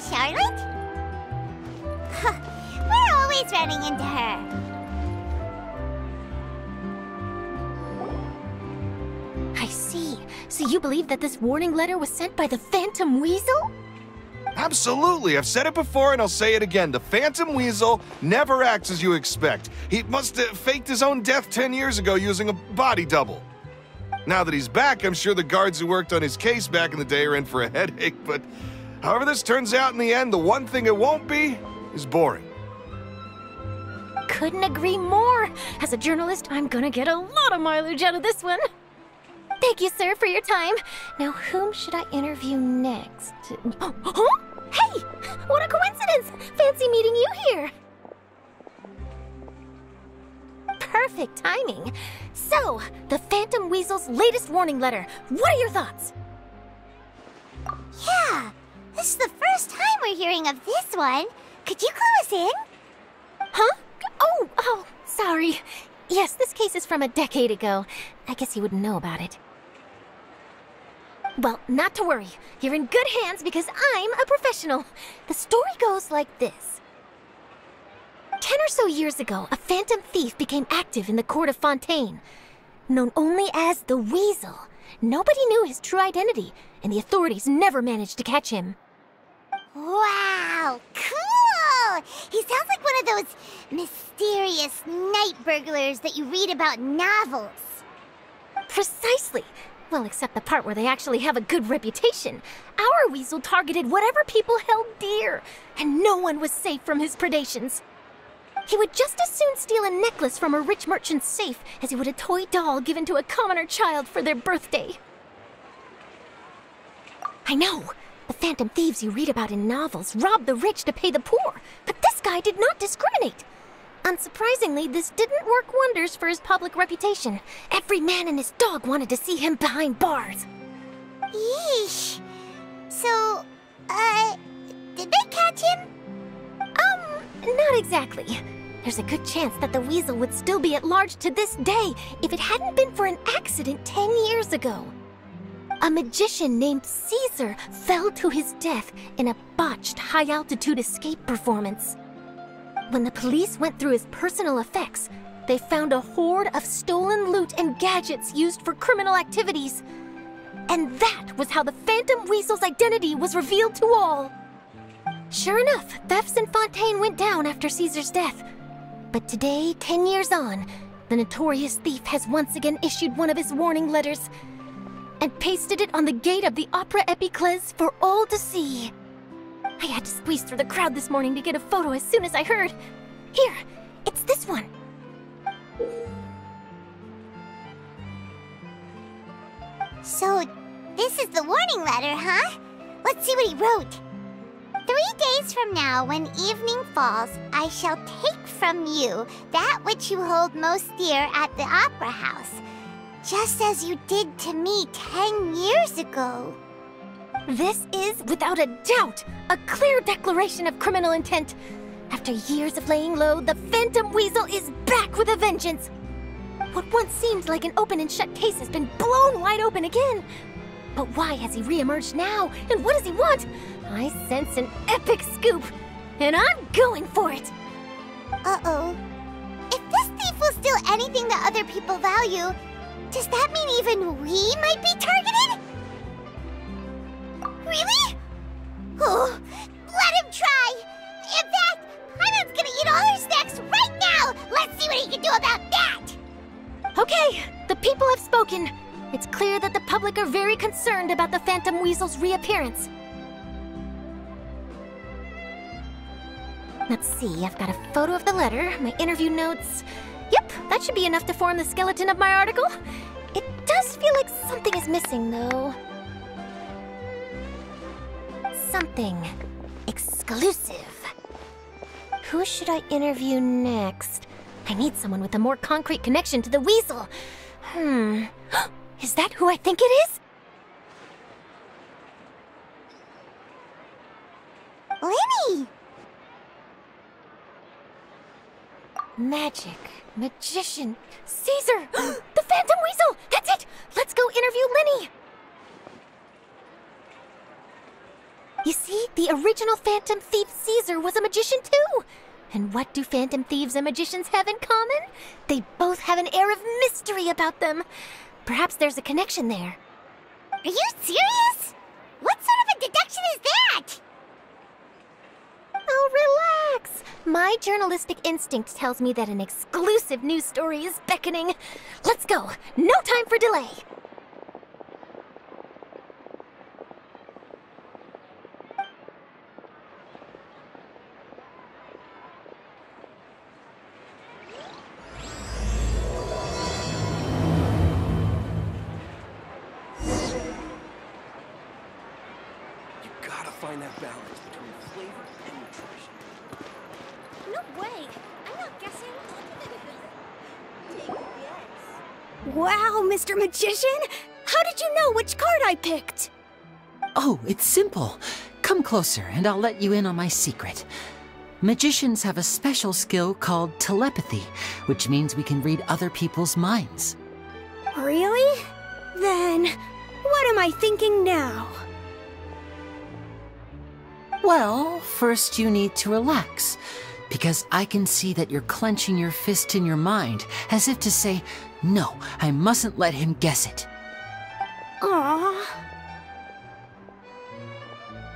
Charlotte? We're always running into her. I see. So you believe that this warning letter was sent by the Phantom Weasel? Absolutely. I've said it before and I'll say it again. The Phantom Weasel never acts as you expect. He must have faked his own death 10 years ago using a body double. Now that he's back, I'm sure the guards who worked on his case back in the day are in for a headache, but however this turns out in the end, the one thing it won't be is boring. Couldn't agree more. As a journalist, I'm gonna get a lot of mileage out of this one. Thank you, sir, for your time. Now, whom should I interview next? Huh? Hey! What a coincidence! Fancy meeting you here. Perfect timing. So, the Phantom Weasel's latest warning letter. What are your thoughts? Yeah, this is the first time we're hearing of this one. Could you clue us in? Huh? Oh, sorry. Yes, this case is from a decade ago. I guess you wouldn't know about it. Well, not to worry. You're in good hands because I'm a professional. The story goes like this. 10 or so years ago, a phantom thief became active in the court of Fontaine. Known only as the Weasel, nobody knew his true identity, and the authorities never managed to catch him. Wow, cool! He sounds like one of those mysterious night burglars that you read about in novels. Precisely. Well, except the part where they actually have a good reputation. Our Weasel targeted whatever people held dear, and no one was safe from his predations. He would just as soon steal a necklace from a rich merchant's safe as he would a toy doll given to a commoner child for their birthday. I know. The phantom thieves you read about in novels rob the rich to pay the poor, but this guy did not discriminate. Unsurprisingly, this didn't work wonders for his public reputation. Every man and his dog wanted to see him behind bars. Yeesh. So, did they catch him? Not exactly. There's a good chance that the Weasel would still be at large to this day if it hadn't been for an accident 10 years ago. A magician named Caesar fell to his death in a botched high-altitude escape performance. When the police went through his personal effects, they found a hoard of stolen loot and gadgets used for criminal activities. And that was how the Phantom Weasel's identity was revealed to all. Sure enough, thefts in Fontaine went down after Caesar's death. But today, 10 years on, the notorious thief has once again issued one of his warning letters and pasted it on the gate of the Opera Epiclese for all to see. I had to squeeze through the crowd this morning to get a photo as soon as I heard. Here, it's this one. So, this is the warning letter, huh? Let's see what he wrote. 3 days from now, when evening falls, I shall take from you that which you hold most dear at the Opera House, just as you did to me 10 years ago. This is, without a doubt, a clear declaration of criminal intent. After years of laying low, the Phantom Weasel is back with a vengeance. What once seemed like an open and shut case has been blown wide open again. But why has he re-emerged now? And what does he want? I sense an epic scoop, and I'm going for it! Uh-oh. If this thief will steal anything that other people value, does that mean even we might be targeted? Really? Oh, let him try! In fact, Paimon's gonna eat all her snacks right now! Let's see what he can do about that! Okay, the people have spoken. It's clear that the public are very concerned about the Phantom Weasel's reappearance. Let's see, I've got a photo of the letter, my interview notes. Yep, that should be enough to form the skeleton of my article. It does feel like something is missing, though. Something exclusive. Who should I interview next? I need someone with a more concrete connection to the Weasel. Is that who I think it is? Lyney! Magic, magician, Caesar! The Phantom Weasel! That's it! Let's go interview Lyney! You see, the original Phantom Thief Caesar was a magician too! And what do Phantom Thieves and magicians have in common? They both have an air of mystery about them. Perhaps there's a connection there. Are you serious? What sort of a deduction is that? Oh, relax! My journalistic instinct tells me that an exclusive news story is beckoning. Let's go! No time for delay! Find that balance between flavor and nutrition. No way! I'm not guessing. Take a guess. Wow, Mr. Magician! How did you know which card I picked? Oh, it's simple. Come closer and I'll let you in on my secret. Magicians have a special skill called telepathy, which means we can read other people's minds. Really? Then, what am I thinking now? Well, first you need to relax, because I can see that you're clenching your fist in your mind, as if to say, no, I mustn't let him guess it. Aww.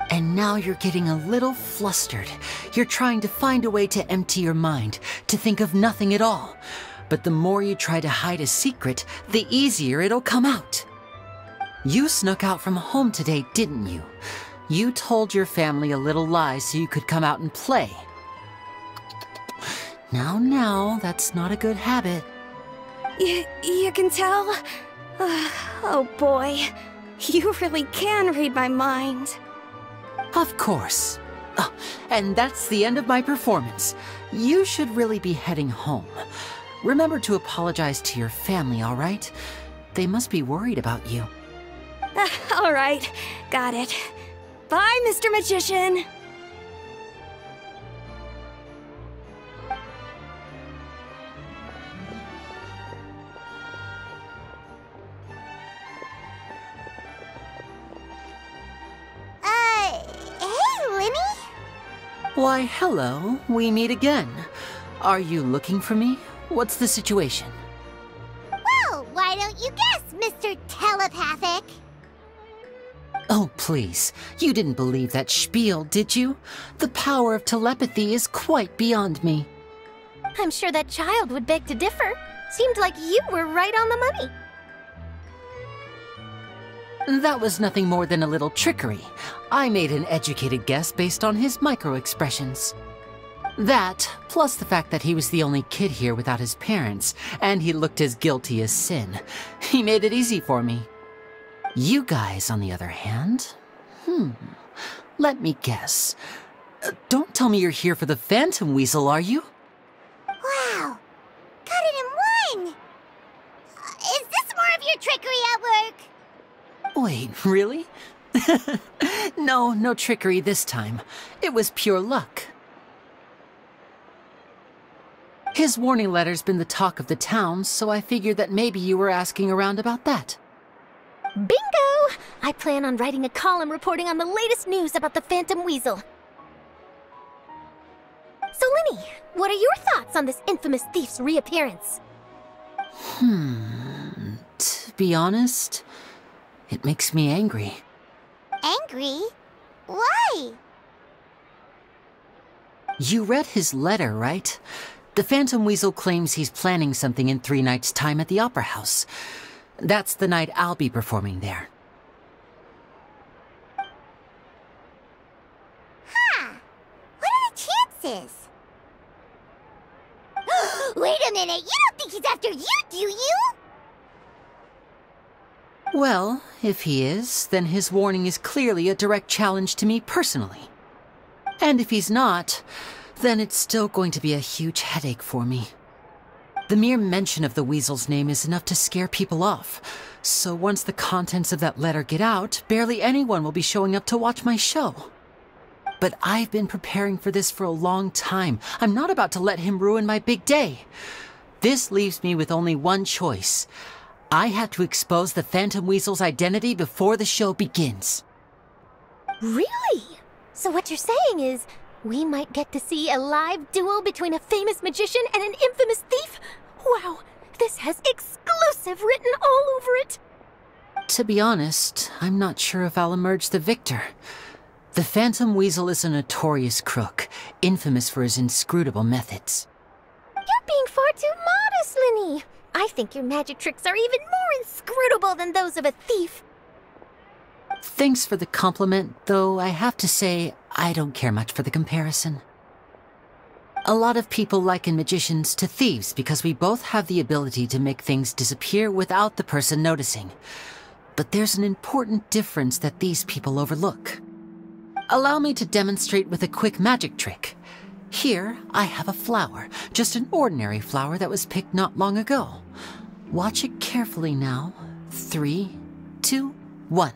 And now you're getting a little flustered. You're trying to find a way to empty your mind, to think of nothing at all. But the more you try to hide a secret, the easier it'll come out. You snuck out from home today, didn't you? You told your family a little lie so you could come out and play. Now, that's not a good habit. You can tell? Oh boy, you really can read my mind. Of course. Oh, and that's the end of my performance. You should really be heading home. Remember to apologize to your family, all right? They must be worried about you. All right, got it. Bye, Mr. Magician! Hey, Lyney? Why, hello. We meet again. Are you looking for me? What's the situation? Well, why don't you guess, Mr. Telepathic? Oh, please. You didn't believe that spiel, did you? The power of telepathy is quite beyond me. I'm sure that child would beg to differ. Seemed like you were right on the money. That was nothing more than a little trickery. I made an educated guess based on his micro-expressions. That, plus the fact that he was the only kid here without his parents, and he looked as guilty as sin. He made it easy for me. You guys, on the other hand, let me guess. Don't tell me you're here for the Phantom Weasel, are you? Wow, got it in one! Is this more of your trickery at work? Wait, really? No trickery this time. It was pure luck. His warning letter's been the talk of the town, so I figured that maybe you were asking around about that. Bingo! I plan on writing a column reporting on the latest news about the Phantom Weasel. So, Lyney, what are your thoughts on this infamous thief's reappearance? To be honest, it makes me angry. Angry? Why? You read his letter, right? The Phantom Weasel claims he's planning something in 3 nights' time at the Opera House. That's the night I'll be performing there. Huh. What are the chances? Wait a minute, you don't think he's after you, do you? Well, if he is, then his warning is clearly a direct challenge to me personally. And if he's not, then it's still going to be a huge headache for me. The mere mention of the Weasel's name is enough to scare people off, so once the contents of that letter get out, barely anyone will be showing up to watch my show. But I've been preparing for this for a long time. I'm not about to let him ruin my big day. This leaves me with only one choice. I have to expose the Phantom Weasel's identity before the show begins. Really? So what you're saying is, we might get to see a live duel between a famous magician and an infamous thief? Wow, this has exclusive written all over it! To be honest, I'm not sure if I'll emerge the victor. The Phantom Weasel is a notorious crook, infamous for his inscrutable methods. You're being far too modest, Lyney. I think your magic tricks are even more inscrutable than those of a thief. Thanks for the compliment, though I have to say, I don't care much for the comparison. A lot of people liken magicians to thieves because we both have the ability to make things disappear without the person noticing. But there's an important difference that these people overlook. Allow me to demonstrate with a quick magic trick. Here, I have a flower, just an ordinary flower that was picked not long ago. Watch it carefully now. 3, 2, 1.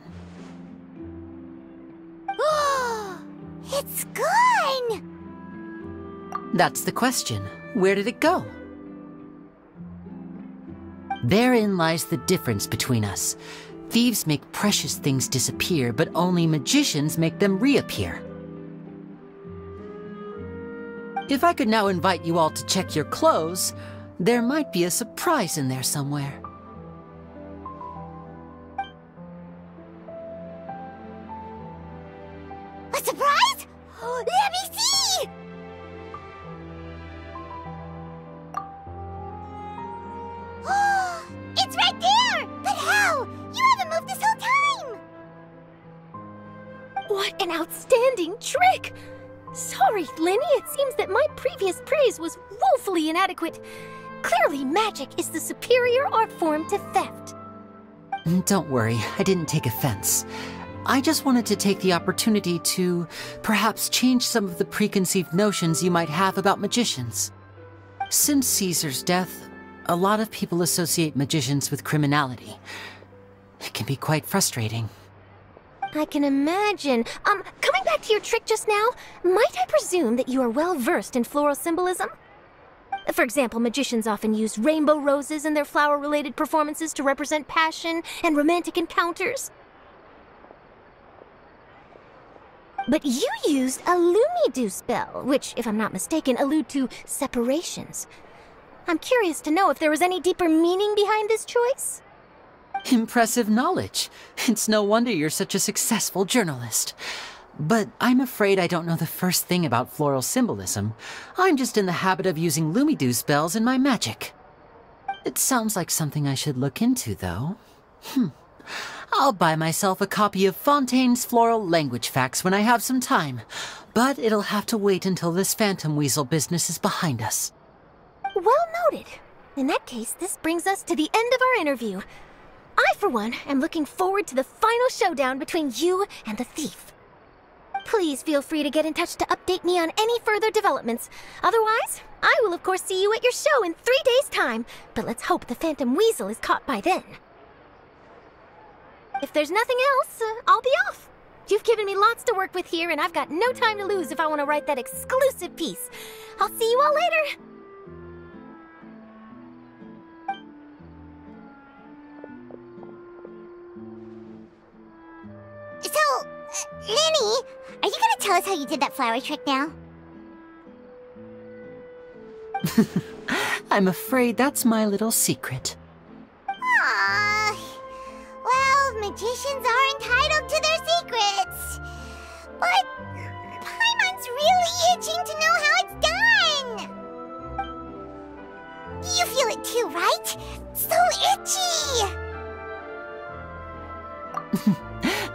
It's gone! That's the question. Where did it go? Therein lies the difference between us. Thieves make precious things disappear, but only magicians make them reappear. If I could now invite you all to check your clothes, there might be a surprise in there somewhere. A surprise? Let me see! It's right there! But how? You haven't moved this whole time! What an outstanding trick! Sorry, Lyney, it seems that my previous praise was woefully inadequate. Clearly, magic is the superior art form to theft. Don't worry, I didn't take offense. I just wanted to take the opportunity to perhaps change some of the preconceived notions you might have about magicians. Since Caesar's death, a lot of people associate magicians with criminality. It can be quite frustrating. I can imagine. Coming back to your trick just now, might I presume that you are well versed in floral symbolism? For example, magicians often use rainbow roses in their flower-related performances to represent passion and romantic encounters. But you used a Lumidu spell, which, if I'm not mistaken, allude to separations. I'm curious to know if there was any deeper meaning behind this choice? Impressive knowledge. It's no wonder you're such a successful journalist. But I'm afraid I don't know the first thing about floral symbolism. I'm just in the habit of using Lumidu spells in my magic. It sounds like something I should look into, though. I'll buy myself a copy of Fontaine's Floral Language Facts when I have some time. But it'll have to wait until this Phantom Weasel business is behind us. Well noted. In that case, this brings us to the end of our interview. I, for one, am looking forward to the final showdown between you and the thief. Please feel free to get in touch to update me on any further developments. Otherwise, I will of course see you at your show in 3 days' time, but let's hope the Phantom Weasel is caught by then. If there's nothing else, I'll be off. You've given me lots to work with here, and I've got no time to lose if I want to write that exclusive piece. I'll see you all later. Lyney, are you gonna tell us how you did that flower trick now? I'm afraid that's my little secret. Aww. Well, magicians are entitled to their secrets. But Paimon's really itching to know how it's done. You feel it too, right? So itchy!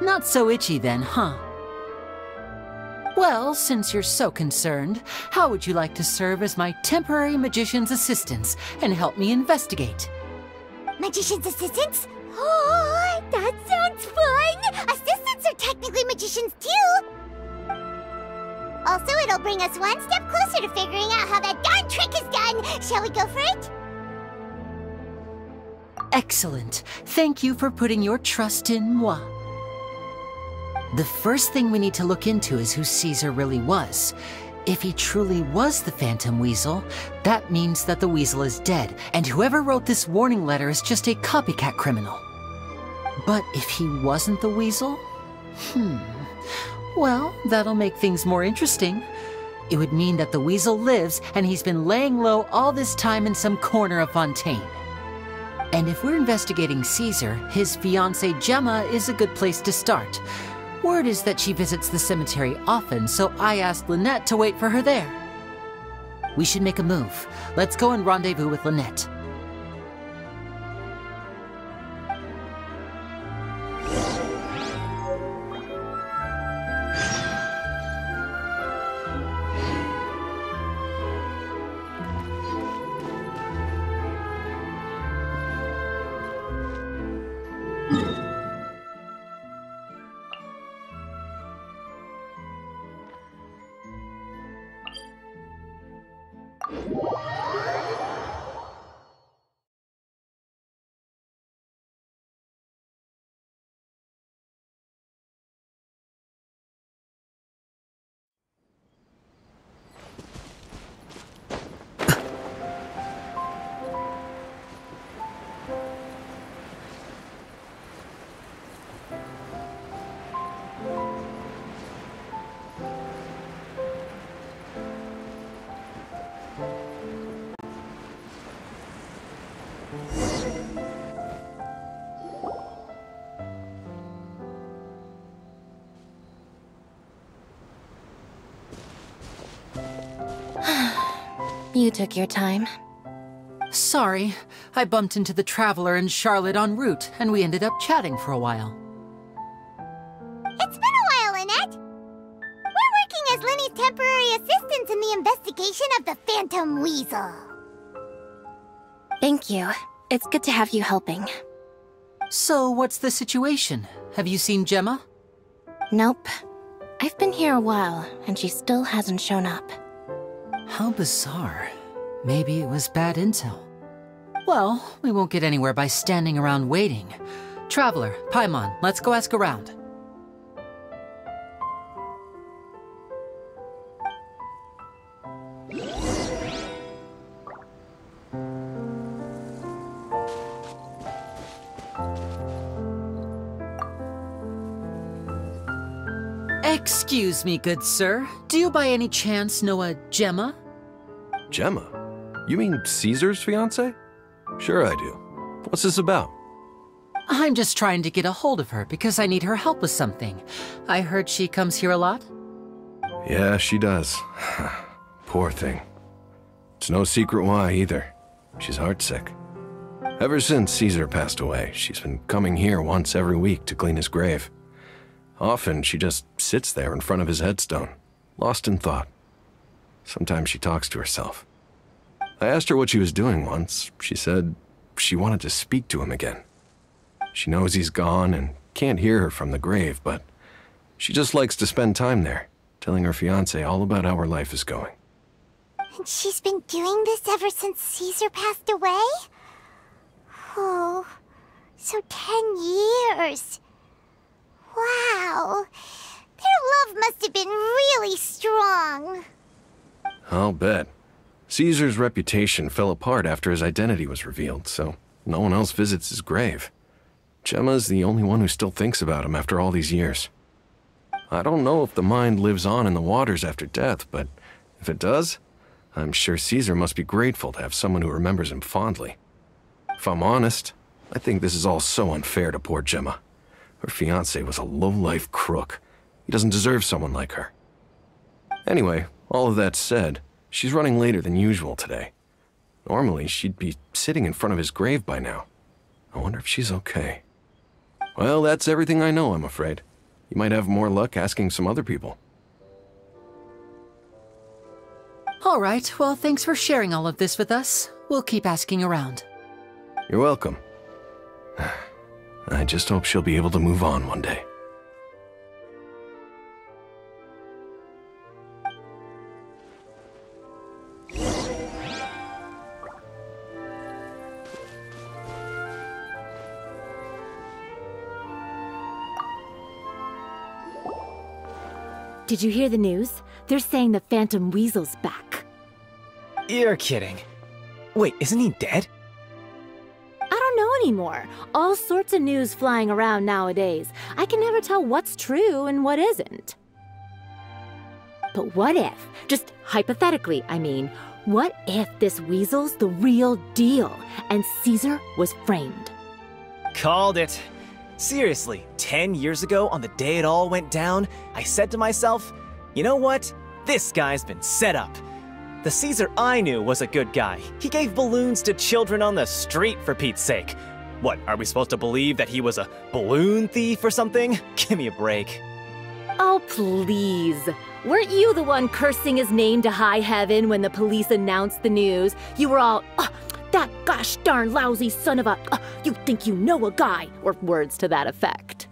Not so itchy then, huh? Well, since you're so concerned, how would you like to serve as my temporary magician's assistants and help me investigate? Magician's assistants? Oh, that sounds fun! Assistants are technically magicians too! Also, it'll bring us one step closer to figuring out how that darn trick is done! Shall we go for it? Excellent. Thank you for putting your trust in moi. The first thing we need to look into is who Caesar really was. If he truly was the Phantom Weasel, that means that the Weasel is dead, and whoever wrote this warning letter is just a copycat criminal. But if he wasn't the Weasel? Well, that'll make things more interesting. It would mean that the Weasel lives, and he's been laying low all this time in some corner of Fontaine. And if we're investigating Caesar, his fiancée Gemma is a good place to start. Word is that she visits the cemetery often, so I asked Lynette to wait for her there. We should make a move. Let's go and rendezvous with Lynette. You took your time. Sorry, I bumped into the Traveler and Charlotte en route, and we ended up chatting for a while. It's been a while, Lynette. We're working as Lyney's temporary assistants in the investigation of the Phantom Weasel. Thank you. It's good to have you helping. So, what's the situation? Have you seen Gemma? Nope. I've been here a while, and she still hasn't shown up. How bizarre. Maybe it was bad intel. Well, we won't get anywhere by standing around waiting. Traveler, Paimon, let's go ask around. Excuse me, good sir. Do you by any chance know a Gemma? Gemma? You mean Caesar's fiancée? Sure I do. What's this about? I'm just trying to get a hold of her because I need her help with something. I heard she comes here a lot? Yeah, she does. Poor thing. It's no secret why either. She's heartsick. Ever since Caesar passed away, she's been coming here once every week to clean his grave. Often she just sits there in front of his headstone, lost in thought. Sometimes she talks to herself. I asked her what she was doing once. She said she wanted to speak to him again. She knows he's gone and can't hear her from the grave, but she just likes to spend time there, telling her fiancé all about how her life is going. And she's been doing this ever since Caesar passed away? Oh, so 10 years. Wow, their love must have been really strong. I'll bet. Caesar's reputation fell apart after his identity was revealed, so no one else visits his grave. Gemma's the only one who still thinks about him after all these years. I don't know if the mind lives on in the waters after death, but if it does, I'm sure Caesar must be grateful to have someone who remembers him fondly. If I'm honest, I think this is all so unfair to poor Gemma. Her fiancé was a low-life crook. He doesn't deserve someone like her. Anyway, all of that said, she's running later than usual today. Normally, she'd be sitting in front of his grave by now. I wonder if she's okay. Well, that's everything I know, I'm afraid. You might have more luck asking some other people. All right, well, thanks for sharing all of this with us. We'll keep asking around. You're welcome. I just hope she'll be able to move on one day. Did you hear the news? They're saying the Phantom Weasel's back. You're kidding. Wait, isn't he dead? I don't know anymore. All sorts of news flying around nowadays. I can never tell what's true and what isn't. But what if, just hypothetically, I mean, what if this weasel's the real deal and Caesar was framed? Called it. Seriously, 10 years ago, on the day it all went down, I said to myself, you know what? This guy's been set up. The Caesar I knew was a good guy. He gave balloons to children on the street, for Pete's sake. What, are we supposed to believe that he was a balloon thief or something? Give me a break. Oh, please. Weren't you the one cursing his name to high heaven when the police announced the news? You were all, that gosh darn lousy son of a, you think you know a guy, or words to that effect.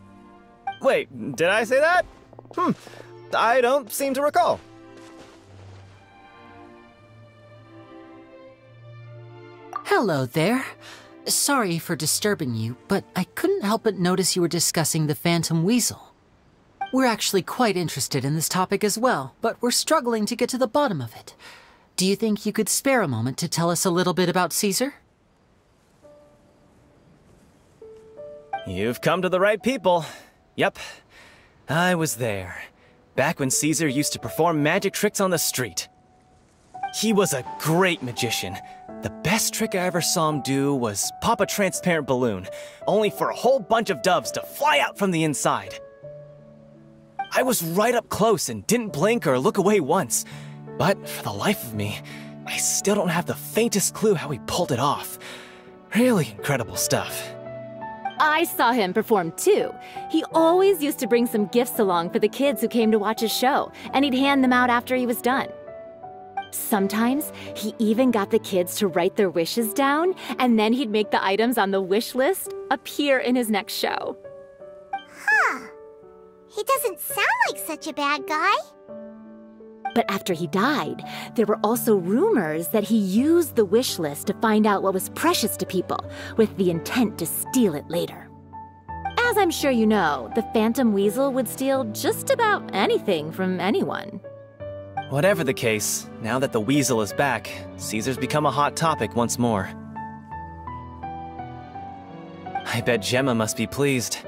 Wait, did I say that? I don't seem to recall. Hello there. Sorry for disturbing you, but I couldn't help but notice you were discussing the Phantom Weasel. We're actually quite interested in this topic as well, but we're struggling to get to the bottom of it. Do you think you could spare a moment to tell us a little bit about Caesar? You've come to the right people. Yep, I was there. Back when Caesar used to perform magic tricks on the street. He was a great magician. The best trick I ever saw him do was pop a transparent balloon, only for a whole bunch of doves to fly out from the inside. I was right up close and didn't blink or look away once. But for the life of me, I still don't have the faintest clue how he pulled it off. Really incredible stuff. I saw him perform too. He always used to bring some gifts along for the kids who came to watch his show, and he'd hand them out after he was done. Sometimes, he even got the kids to write their wishes down, and then he'd make the items on the wish list appear in his next show. Huh. He doesn't sound like such a bad guy. But after he died, there were also rumors that he used the wish list to find out what was precious to people, with the intent to steal it later. As I'm sure you know, the Phantom Weasel would steal just about anything from anyone. Whatever the case, now that the Weasel is back, Caesar's become a hot topic once more. I bet Gemma must be pleased.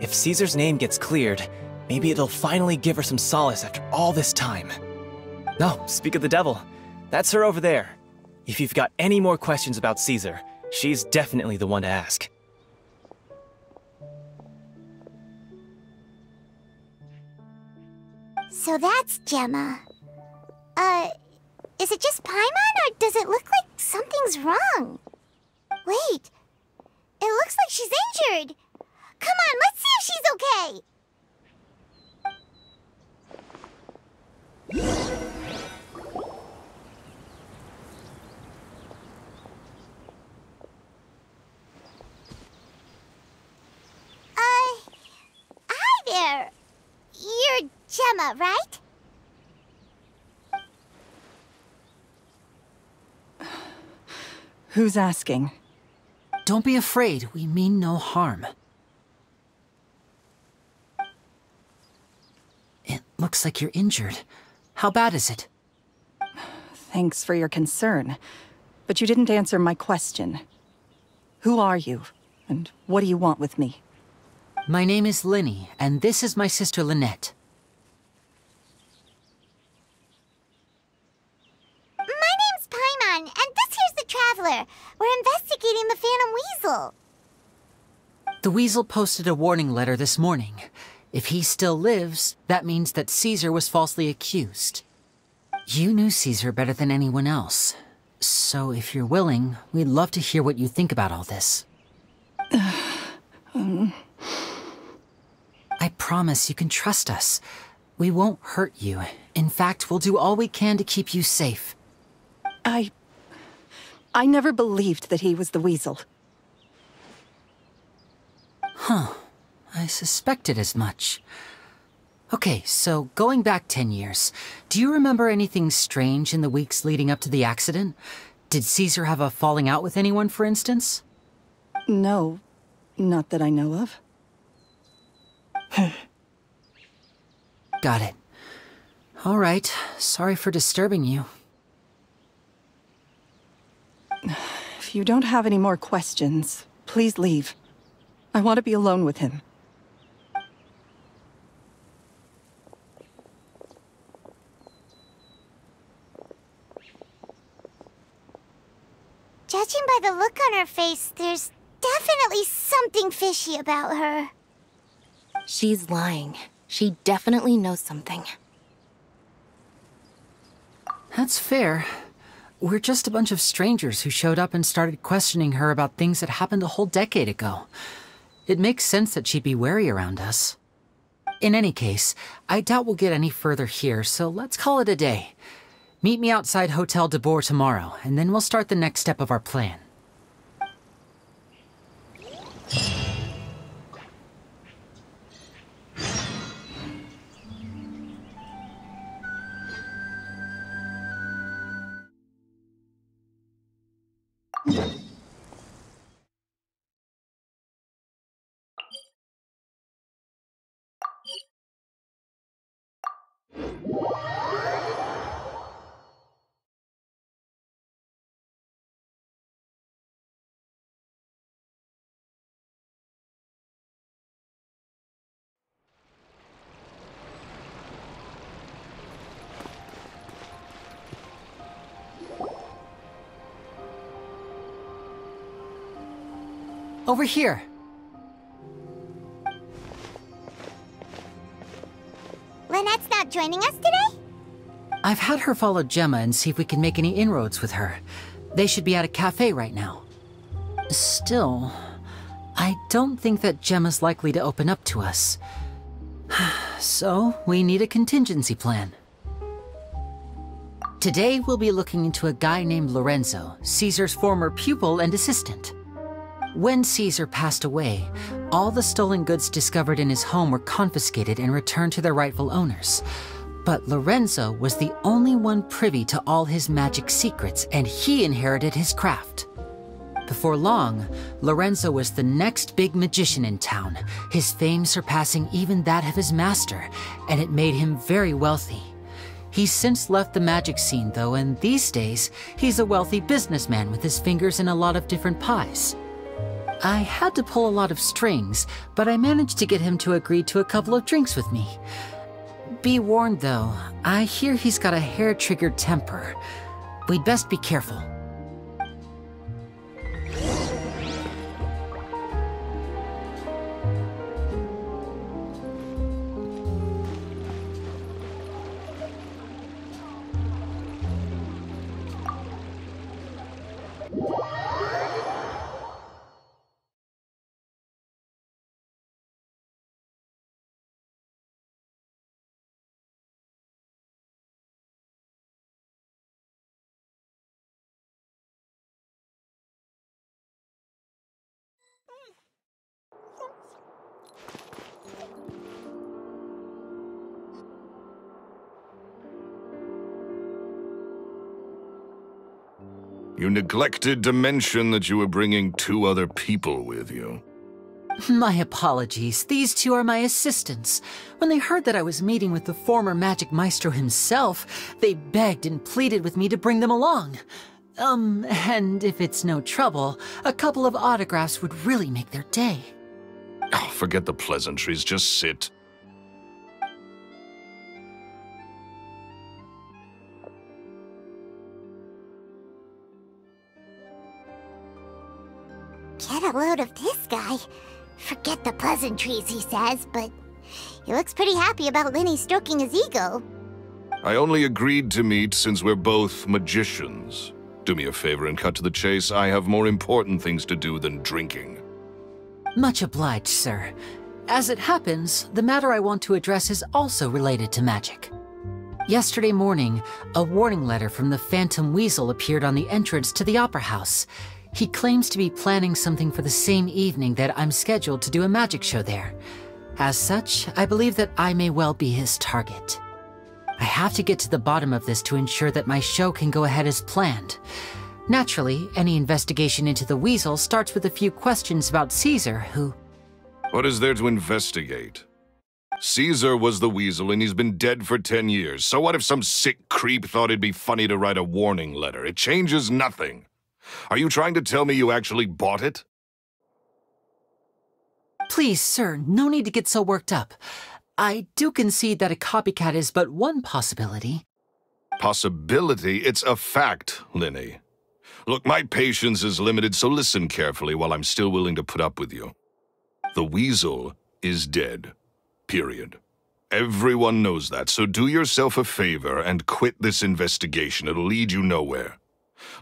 If Caesar's name gets cleared, maybe it'll finally give her some solace after all this time. No, speak of the devil. That's her over there. If you've got any more questions about Caesar, she's definitely the one to ask. So that's Gemma. Is it just Paimon, or does it look like something's wrong? Wait, it looks like she's injured. Come on, let's see if she's okay. Hi there. You're Gemma, right? Who's asking? Don't be afraid, we mean no harm. It looks like you're injured. How bad is it? Thanks for your concern, but you didn't answer my question. Who are you, and what do you want with me? My name is Lyney, and this is my sister Lynette. We're investigating the Phantom Weasel. The Weasel posted a warning letter this morning. If he still lives, that means that Caesar was falsely accused. You knew Caesar better than anyone else. So if you're willing, we'd love to hear what you think about all this. I promise you can trust us. We won't hurt you. In fact, we'll do all we can to keep you safe. I never believed that he was the Weasel. Huh. I suspected as much. Okay, so going back 10 years, do you remember anything strange in the weeks leading up to the accident? Did Caesar have a falling out with anyone, for instance? No, not that I know of. Got it. All right, sorry for disturbing you. If you don't have any more questions, please leave. I want to be alone with him. Judging by the look on her face, there's definitely something fishy about her. She's lying. She definitely knows something. That's fair. We're just a bunch of strangers who showed up and started questioning her about things that happened a whole decade ago. It makes sense that she'd be wary around us. In any case, I doubt we'll get any further here, so let's call it a day. Meet me outside Hotel de Boer tomorrow, and then we'll start the next step of our plan. Over here. Lynette's not joining us today? I've had her follow Gemma and see if we can make any inroads with her. They should be at a cafe right now. Still, I don't think that Gemma's likely to open up to us. So, we need a contingency plan. Today, we'll be looking into a guy named Lorenzo, Caesar's former pupil and assistant. When Caesar passed away, all the stolen goods discovered in his home were confiscated and returned to their rightful owners. But Lorenzo was the only one privy to all his magic secrets, and he inherited his craft. Before long, Lorenzo was the next big magician in town, his fame surpassing even that of his master, and it made him very wealthy. He's since left the magic scene, though, and these days, he's a wealthy businessman with his fingers in a lot of different pies. I had to pull a lot of strings, but I managed to get him to agree to a couple of drinks with me. Be warned, though, I hear he's got a hair-triggered temper. We'd best be careful. You neglected to mention that you were bringing 2 other people with you. My apologies. These 2 are my assistants. When they heard that I was meeting with the former magic maestro himself, they begged and pleaded with me to bring them along. And if it's no trouble, a couple of autographs would really make their day. Oh, forget the pleasantries, just sit. pleasantries, he says, but he looks pretty happy about Lyney stroking his ego. I only agreed to meet since we're both magicians. Do me a favor and cut to the chase. I have more important things to do than drinking. Much obliged, sir. As it happens, the matter I want to address is also related to magic. Yesterday morning, a warning letter from the Phantom Weasel appeared on the entrance to the Opera House. He claims to be planning something for the same evening that I'm scheduled to do a magic show there. As such, I believe that I may well be his target. I have to get to the bottom of this to ensure that my show can go ahead as planned. Naturally, any investigation into the Weasel starts with a few questions about Caesar, who... What is there to investigate? Caesar was the Weasel and he's been dead for 10 years. So what if some sick creep thought it'd be funny to write a warning letter? It changes nothing. Are you trying to tell me you actually bought it? Please, sir, no need to get so worked up. I do concede that a copycat is but one possibility. Possibility? It's a fact, Lyney. Look, my patience is limited, so listen carefully while I'm still willing to put up with you. The Weasel is dead. Period. Everyone knows that, so do yourself a favor and quit this investigation. It'll lead you nowhere.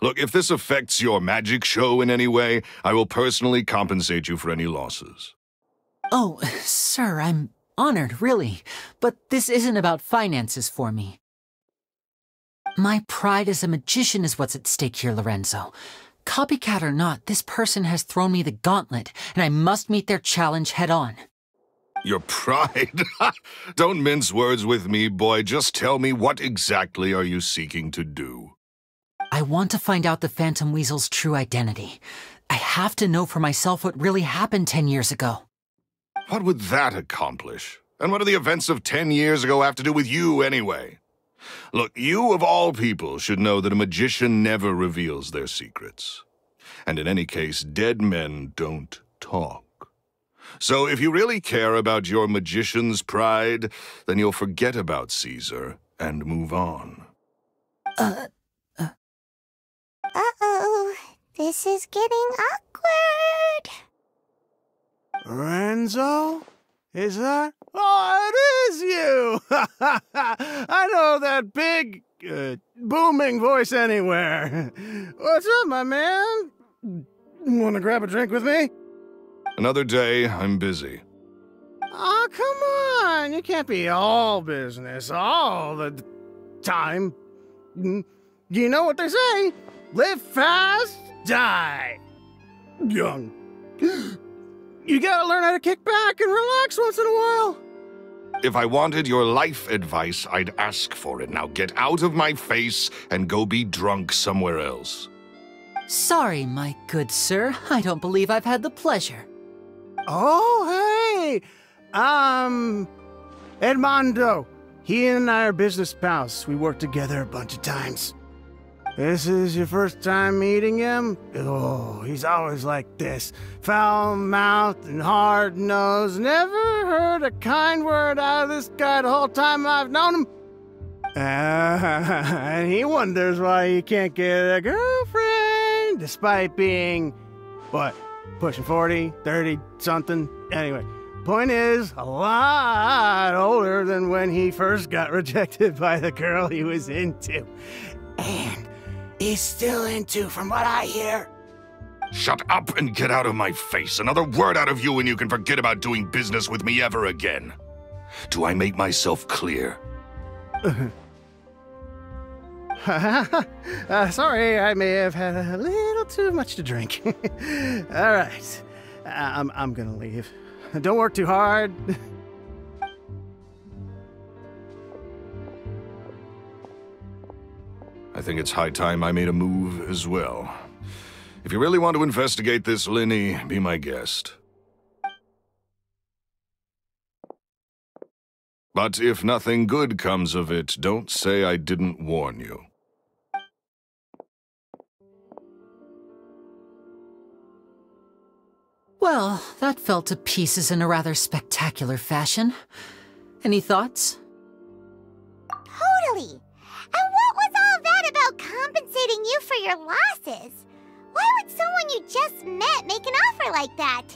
Look, if this affects your magic show in any way, I will personally compensate you for any losses. Oh, sir, I'm honored, really. But this isn't about finances for me. My pride as a magician is what's at stake here, Lorenzo. Copycat or not, this person has thrown me the gauntlet, and I must meet their challenge head-on. Your pride? Don't mince words with me, boy. Just tell me, what exactly are you seeking to do? I want to find out the Phantom Weasel's true identity. I have to know for myself what really happened 10 years ago. What would that accomplish? And what do the events of 10 years ago have to do with you, anyway? Look, you of all people should know that a magician never reveals their secrets. And in any case, dead men don't talk. So if you really care about your magician's pride, then you'll forget about Caesar and move on. Uh-oh. This is getting awkward. Lorenzo? Is that? Oh, it is you! I know that big, booming voice anywhere. What's up, my man? Want to grab a drink with me? Another day, I'm busy. Oh, come on. You can't be all business all the time. You know what they say? Live fast, die young. You gotta learn how to kick back and relax once in a while. If I wanted your life advice, I'd ask for it. Now get out of my face and go be drunk somewhere else. Sorry, my good sir. I don't believe I've had the pleasure. Oh, hey! Edmondo. He and I are business pals. We worked together a bunch of times. This is your first time meeting him? Oh, he's always like this. Foul-mouthed and hard-nosed. Never heard a kind word out of this guy the whole time I've known him. And he wonders why he can't get a girlfriend, despite being, what, pushing 40, 30-something? Anyway, point is, a lot older than when he first got rejected by the girl he was into. And he's still into, from what I hear. Shut up and get out of my face. Another word out of you and you can forget about doing business with me ever again. Do I make myself clear? Sorry, I may have had a little too much to drink. All right, I'm gonna leave. Don't work too hard. I think it's high time I made a move as well. If you really want to investigate this, Lyney, be my guest. But if nothing good comes of it, don't say I didn't warn you. Well, that fell to pieces in a rather spectacular fashion. Any thoughts? Totally. And what was all that about compensating you for your losses? Why would someone you just met make an offer like that?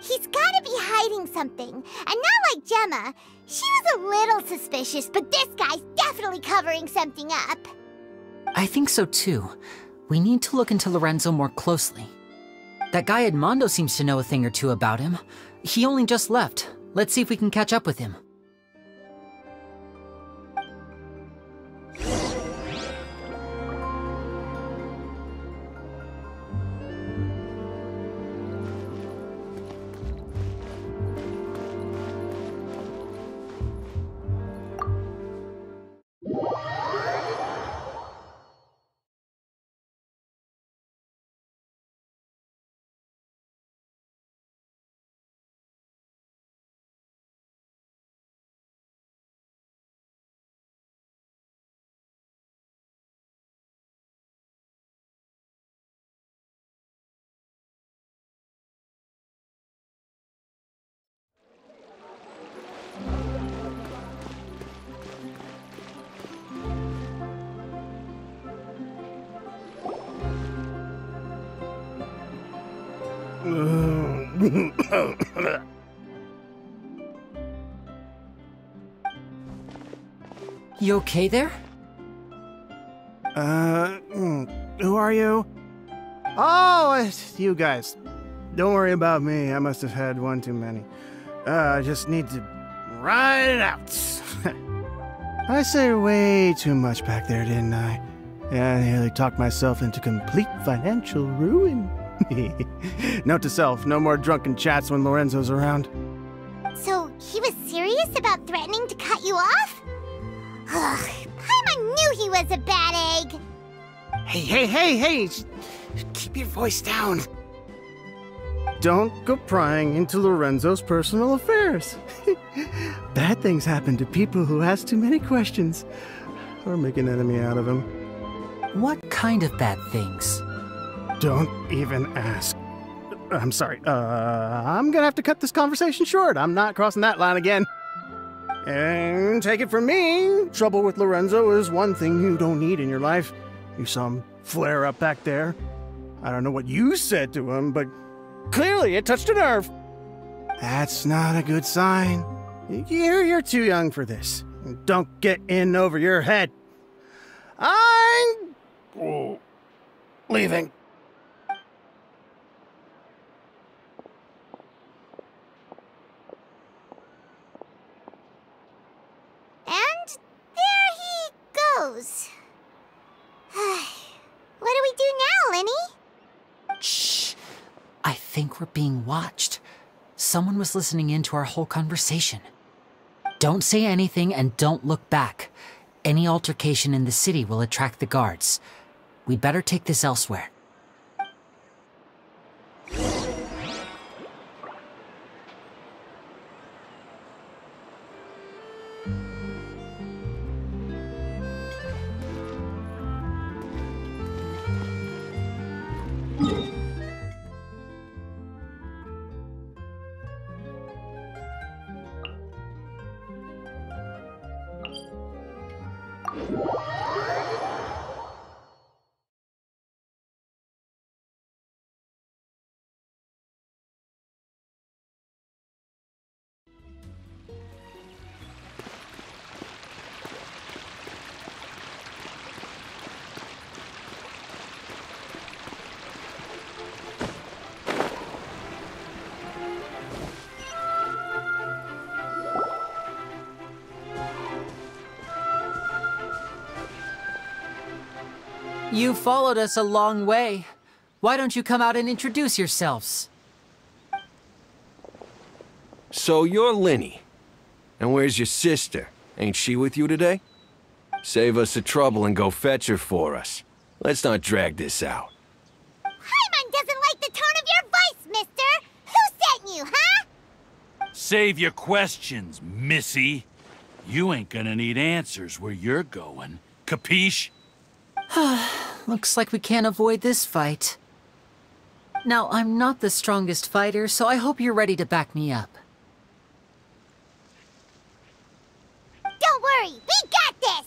He's gotta be hiding something. And not like Gemma. She was a little suspicious, but this guy's definitely covering something up. I think so too. We need to look into Lorenzo more closely. That guy Edmondo seems to know a thing or two about him. He only just left. Let's see if we can catch up with him. You okay there? Who are you? Oh, it's you guys. Don't worry about me. I must have had one too many. I just need to ride it out. I said way too much back there, didn't I? Yeah, I nearly talked myself into complete financial ruin. Note to self, no more drunken chats when Lorenzo's around. So, he was serious about threatening to cut you off? Ugh, Paimon knew he was a bad egg! Hey! Keep your voice down. Don't go prying into Lorenzo's personal affairs. Bad things happen to people who ask too many questions, or make an enemy out of him. What kind of bad things? Don't even ask. I'm sorry, I'm gonna have to cut this conversation short. I'm not crossing that line again. And take it from me, trouble with Lorenzo is one thing you don't need in your life. You saw him flare up back there. I don't know what you said to him, but clearly it touched a nerve. That's not a good sign. You're too young for this. Don't get in over your head. I'm leaving. And there he goes. What do we do now, Lyney? Shh. I think we're being watched. Someone was listening in to our whole conversation. Don't say anything and don't look back. Any altercation in the city will attract the guards. We'd better take this elsewhere. You followed us a long way. Why don't you come out and introduce yourselves? So you're Lyney. And where's your sister? Ain't she with you today? Save us the trouble and go fetch her for us. Let's not drag this out. Paimon doesn't like the tone of your voice, mister! Who sent you, huh? Save your questions, missy. You ain't gonna need answers where you're going. Capiche? Looks like we can't avoid this fight. Now, I'm not the strongest fighter, so I hope you're ready to back me up. Don't worry, we got this!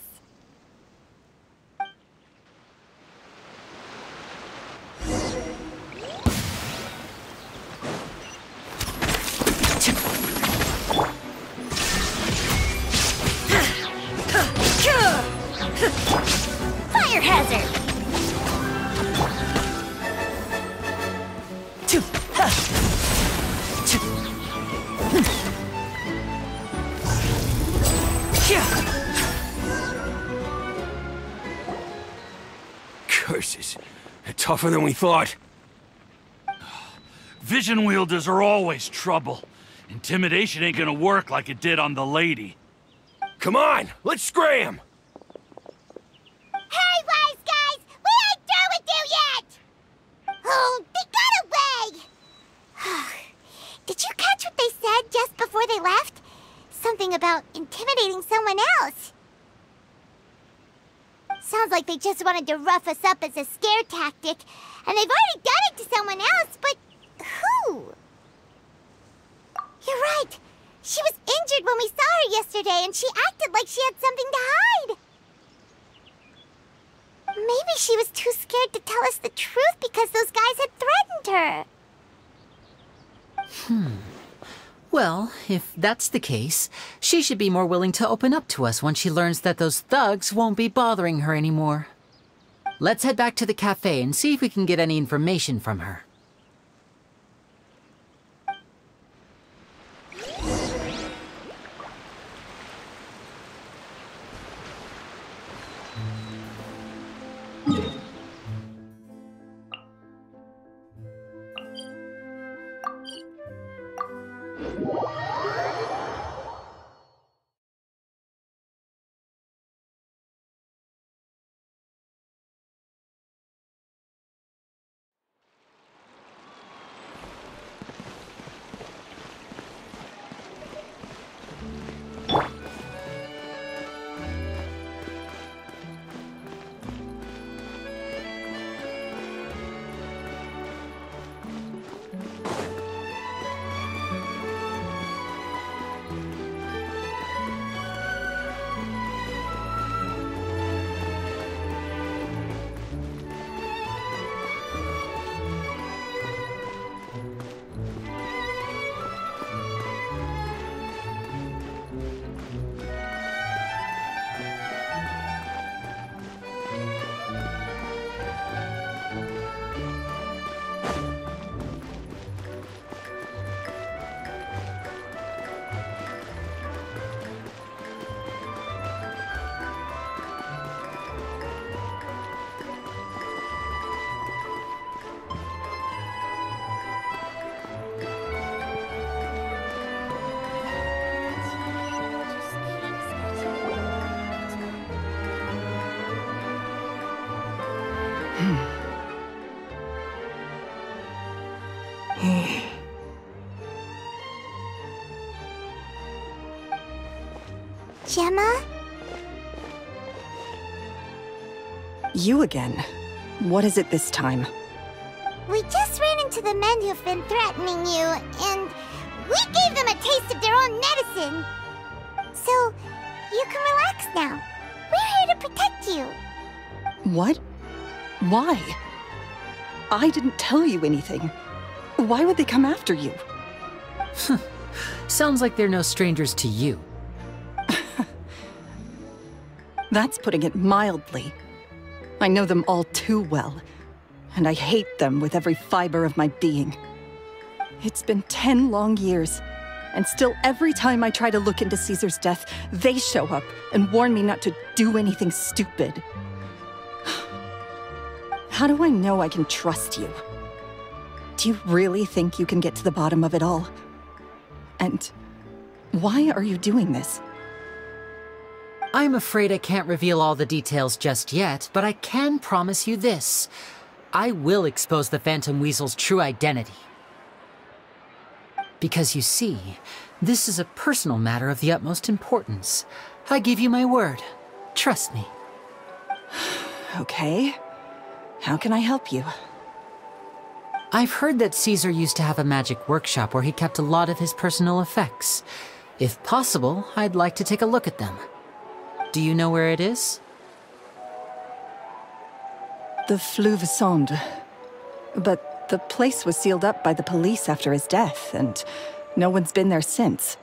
tougher than we thought. Vision wielders are always trouble. Intimidation ain't gonna work like it did on the lady. Come on, let's scram! Hey, wise guys! We ain't through with you yet! Oh, they got away! Did you catch what they said just before they left? Something about intimidating someone else. Sounds like they just wanted to rough us up as a scare tactic, and they've already done it to someone else, but who? You're right. She was injured when we saw her yesterday, and she acted like she had something to hide. Maybe she was too scared to tell us the truth because those guys had threatened her. Well, if that's the case, she should be more willing to open up to us once she learns that those thugs won't be bothering her anymore. Let's head back to the cafe and see if we can get any information from her. Gemma? You again. What is it this time? We just ran into the men who've been threatening you, and we gave them a taste of their own medicine. So, you can relax now. We're here to protect you. What? Why? I didn't tell you anything. Why would they come after you? Sounds like they're no strangers to you. That's putting it mildly. I know them all too well, and I hate them with every fiber of my being. It's been 10 long years, and still every time I try to look into Caesar's death, they show up and warn me not to do anything stupid. How do I know I can trust you? Do you really think you can get to the bottom of it all? And why are you doing this? I'm afraid I can't reveal all the details just yet, but I can promise you this. I will expose the Phantom Weasel's true identity. Because you see, this is a personal matter of the utmost importance. I give you my word. Trust me. Okay. How can I help you? I've heard that Caesar used to have a magic workshop where he kept a lot of his personal effects. If possible, I'd like to take a look at them. Do you know where it is? The Fleuve Sonde. But the place was sealed up by the police after his death, and no one's been there since.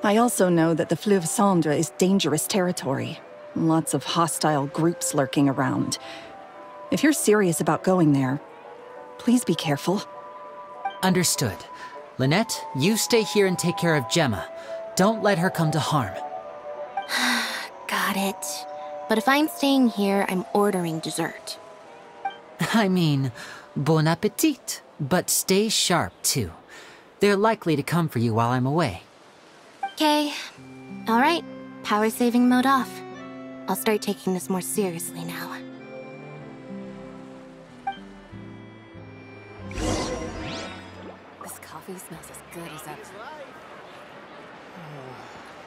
I also know that the Fleuve Sonde is dangerous territory. Lots of hostile groups lurking around. If you're serious about going there, please be careful. Understood. Lynette, you stay here and take care of Gemma. Don't let her come to harm. Got it. But if I'm staying here, I'm ordering dessert. I mean, bon appetit. But stay sharp, too. They're likely to come for you while I'm away. Okay. Alright. Power saving mode off. I'll start taking this more seriously now. This coffee smells as good as ever.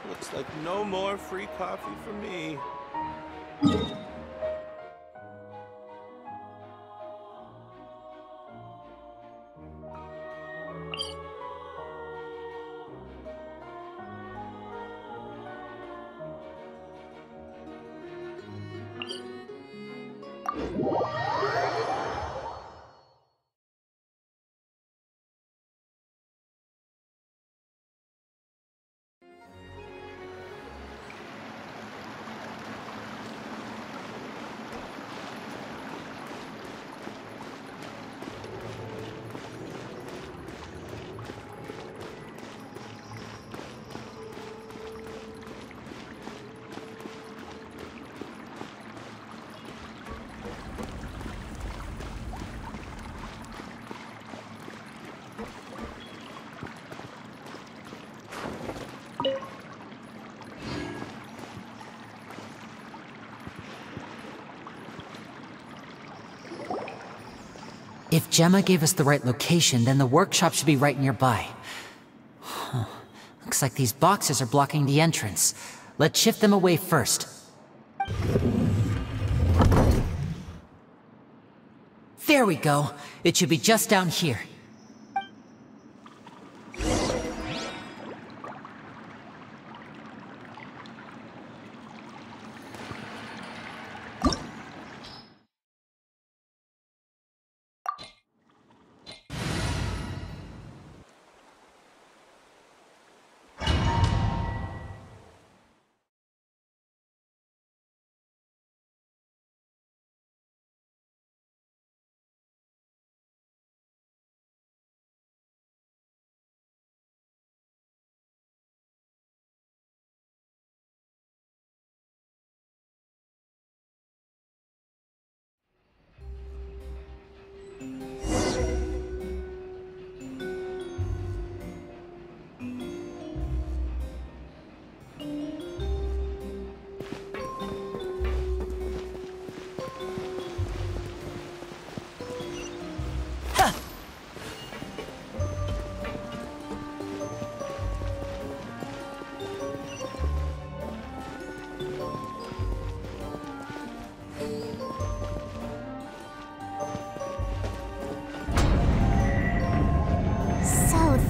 Looks like no more free coffee for me. If Gemma gave us the right location, then the workshop should be right nearby. Huh. Looks like these boxes are blocking the entrance. Let's shift them away first. There we go. It should be just down here.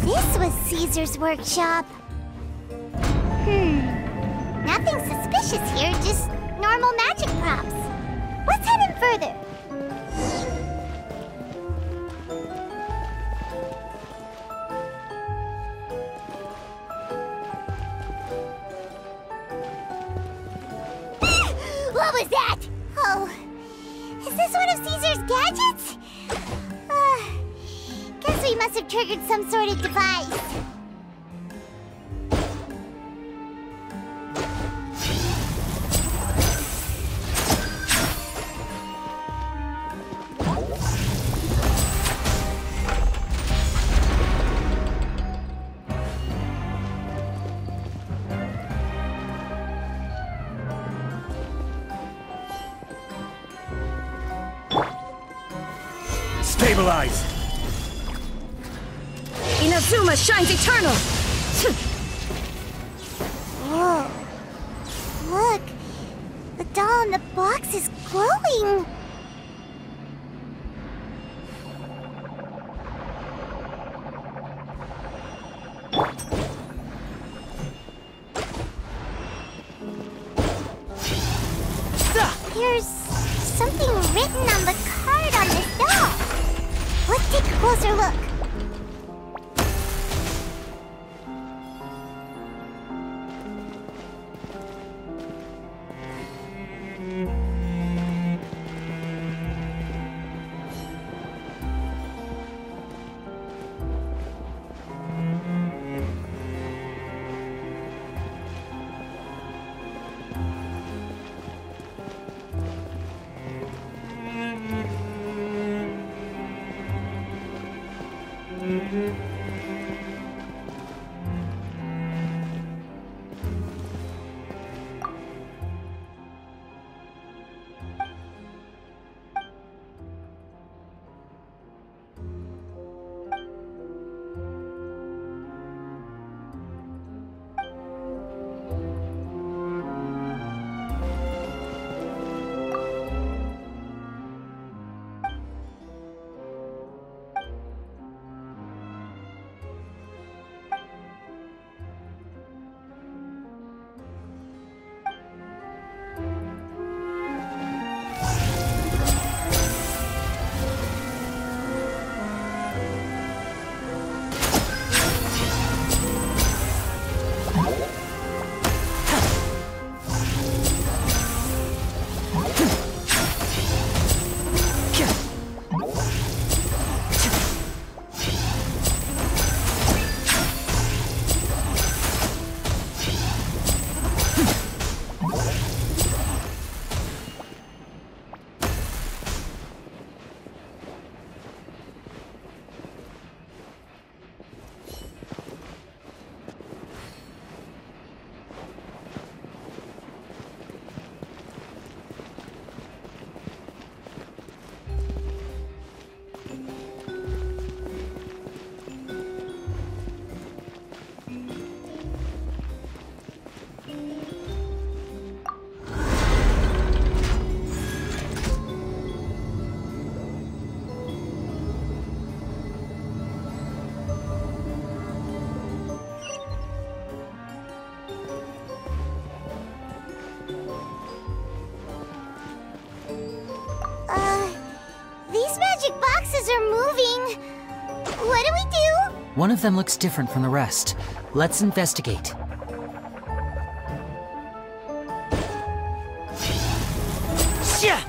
This was Caesar's workshop. Nothing suspicious here, just normal magic props. Let's head in further. What was that? Oh, is this one of Caesar's gadgets? Guess we must have triggered some sort of device. Stabilize! Inazuma shines eternal! Whoa. Look! The doll in the box is glowing! There's something written on the card on this doll! Let's take a closer look. One of them looks different from the rest. Let's investigate. Yeah!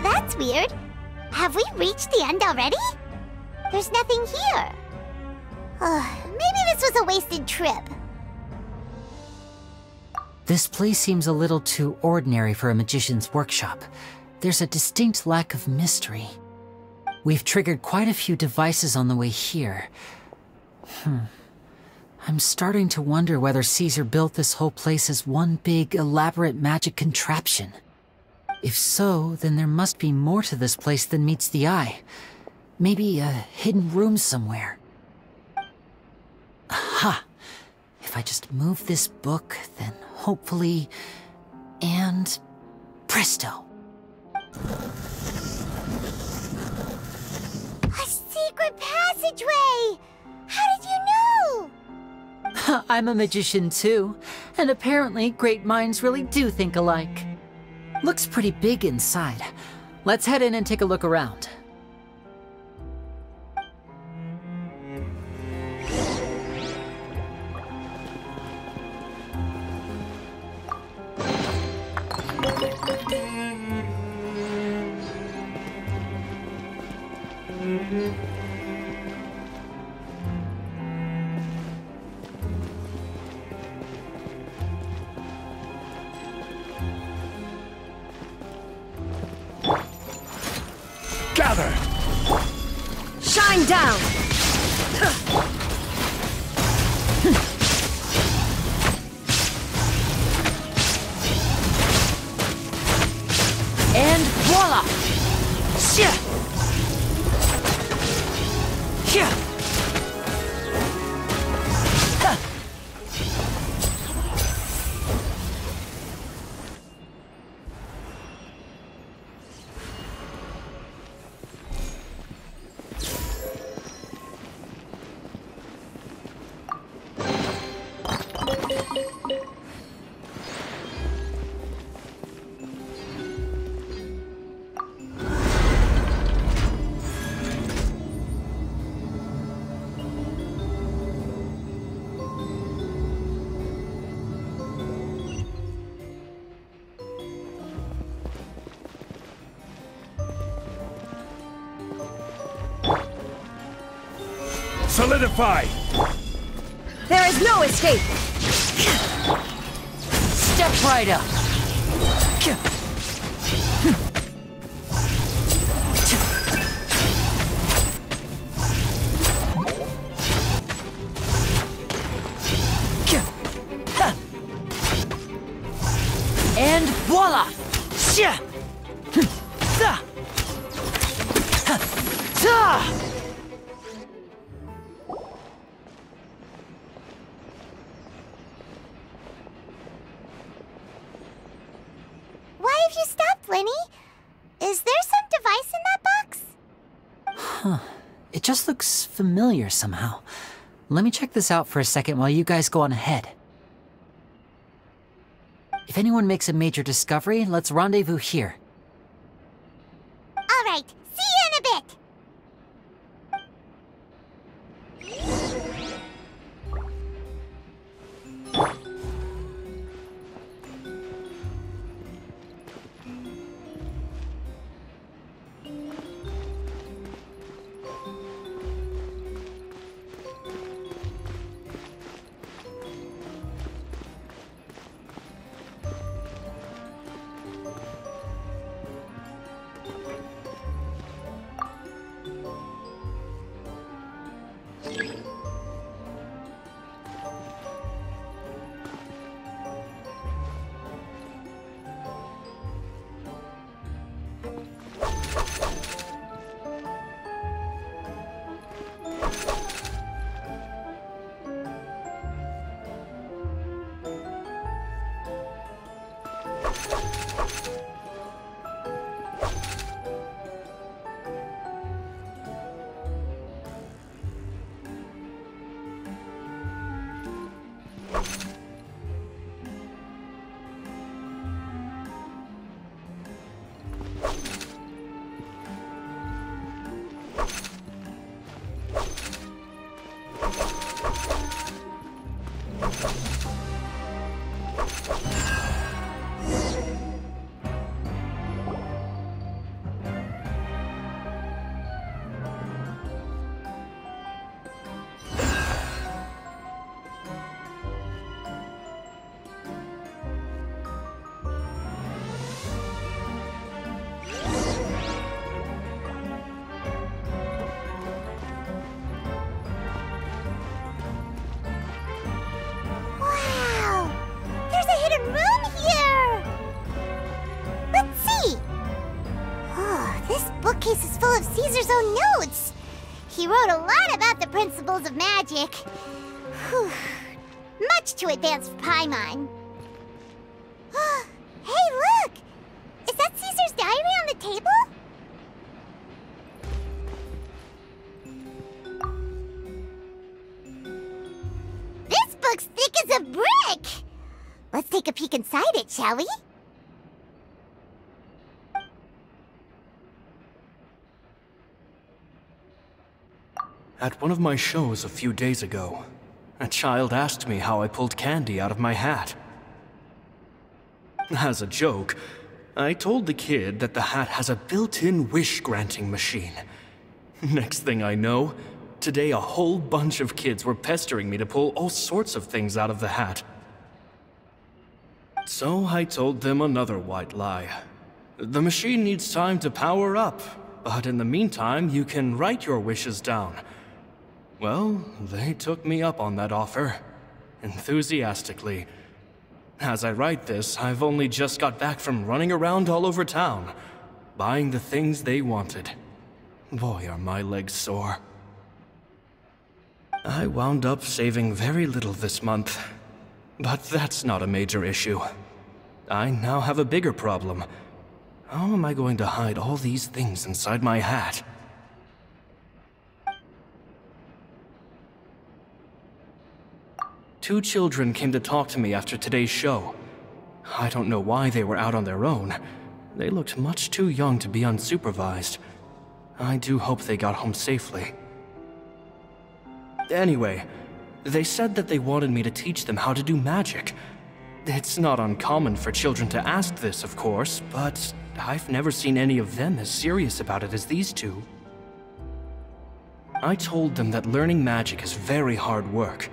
That's weird. Have we reached the end already? There's nothing here. Maybe this was a wasted trip. This place seems a little too ordinary for a magician's workshop. There's a distinct lack of mystery. We've triggered quite a few devices on the way here. I'm starting to wonder whether Caesar built this whole place as one big, elaborate magic contraption. If so, then there must be more to this place than meets the eye. Maybe a hidden room somewhere. Aha! If I just move this book, then hopefully... and... presto! A secret passageway! How did you know? I'm a magician too, and apparently great minds really do think alike. Looks pretty big inside. Let's head in and take a look around. Gather! Shine down! And voila! Shia! Here! Solidify! There is no escape! Step right up! And voila! Why have you stopped, Lyney? Is there some device in that box? Huh. It just looks familiar somehow. Let me check this out for a second while you guys go on ahead. If anyone makes a major discovery, let's rendezvous here. All right, see you in a bit! bookcase is full of Caesar's own notes. He wrote a lot about the principles of magic. Whew. Much too advanced for Paimon. Hey, look! Is that Caesar's diary on the table? This book's thick as a brick! Let's take a peek inside it, shall we? At one of my shows a few days ago, a child asked me how I pulled candy out of my hat. As a joke, I told the kid that the hat has a built-in wish-granting machine. Next thing I know, today a whole bunch of kids were pestering me to pull all sorts of things out of the hat. So I told them another white lie. The machine needs time to power up, but in the meantime, you can write your wishes down. Well, they took me up on that offer, enthusiastically. As I write this, I've only just got back from running around all over town, buying the things they wanted. Boy, are my legs sore. I wound up saving very little this month, but that's not a major issue. I now have a bigger problem. How am I going to hide all these things inside my hat? Two children came to talk to me after today's show. I don't know why they were out on their own. They looked much too young to be unsupervised. I do hope they got home safely. Anyway, they said that they wanted me to teach them how to do magic. It's not uncommon for children to ask this, of course, but I've never seen any of them as serious about it as these two. I told them that learning magic is very hard work.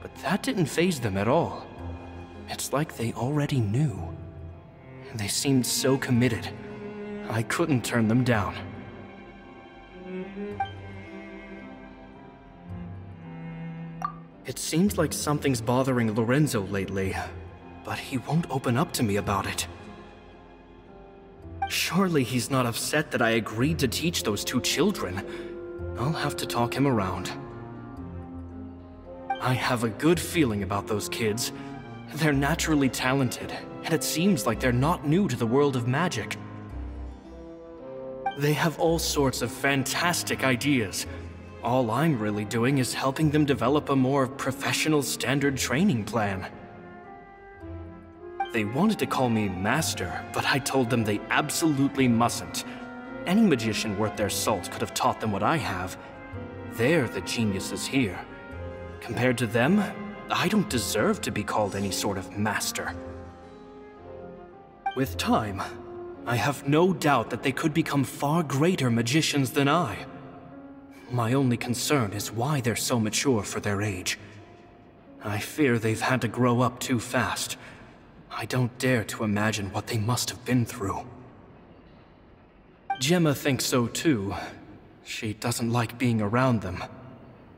But that didn't faze them at all. It's like they already knew. They seemed so committed. I couldn't turn them down. It seems like something's bothering Lorenzo lately, but he won't open up to me about it. Surely he's not upset that I agreed to teach those two children. I'll have to talk him around. I have a good feeling about those kids. They're naturally talented, and it seems like they're not new to the world of magic. They have all sorts of fantastic ideas. All I'm really doing is helping them develop a more professional standard training plan. They wanted to call me Master, but I told them they absolutely mustn't. Any magician worth their salt could have taught them what I have. They're the geniuses here. Compared to them, I don't deserve to be called any sort of master. With time, I have no doubt that they could become far greater magicians than I. My only concern is why they're so mature for their age. I fear they've had to grow up too fast. I don't dare to imagine what they must have been through. Gemma thinks so too. She doesn't like being around them.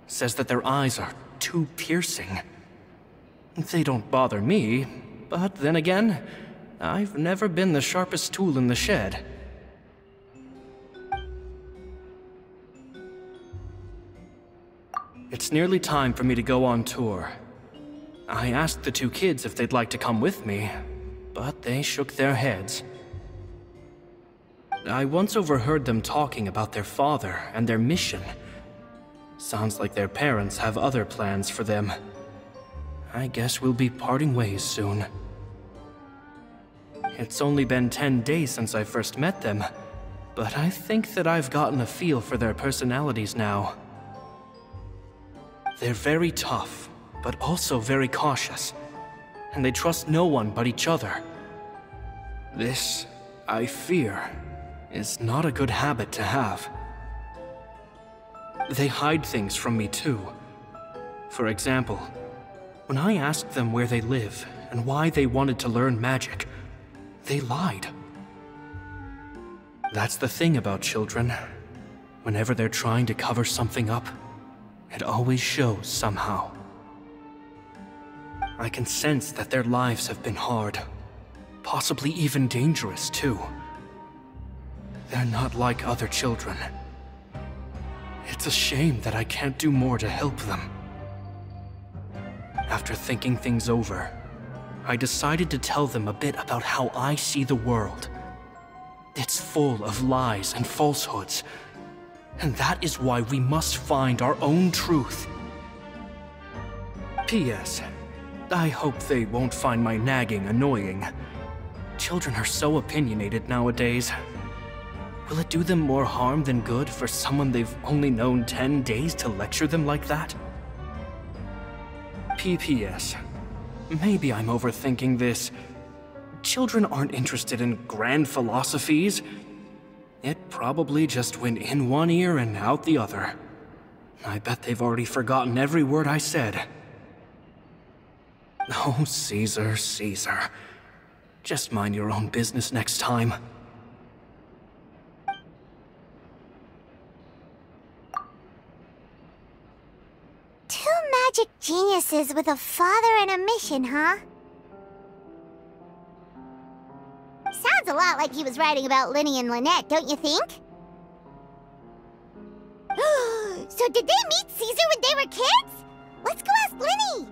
Says that their eyes are too piercing. They don't bother me, but then again, I've never been the sharpest tool in the shed. It's nearly time for me to go on tour. I asked the two kids if they'd like to come with me, but they shook their heads. I once overheard them talking about their father and their mission. Sounds like their parents have other plans for them. I guess we'll be parting ways soon. It's only been 10 days since I first met them, but I think that I've gotten a feel for their personalities now. They're very tough, but also very cautious, and they trust no one but each other. This, I fear, is not a good habit to have. They hide things from me too. For example, when I asked them where they live and why they wanted to learn magic, they lied. That's the thing about children. Whenever they're trying to cover something up, it always shows somehow. I can sense that their lives have been hard, possibly even dangerous too. They're not like other children. It's a shame that I can't do more to help them. After thinking things over, I decided to tell them a bit about how I see the world. It's full of lies and falsehoods, and that is why we must find our own truth. P.S. I hope they won't find my nagging annoying. Children are so opinionated nowadays. Will it do them more harm than good for someone they've only known 10 days to lecture them like that? P.P.S. Maybe I'm overthinking this. Children aren't interested in grand philosophies. It probably just went in one ear and out the other. I bet they've already forgotten every word I said. Oh, Caesar, Caesar. Just mind your own business next time. Two magic geniuses with a father and a mission, huh? Sounds a lot like he was writing about Lyney and Lynette, don't you think? So did they meet Caesar when they were kids? Let's go ask Lyney!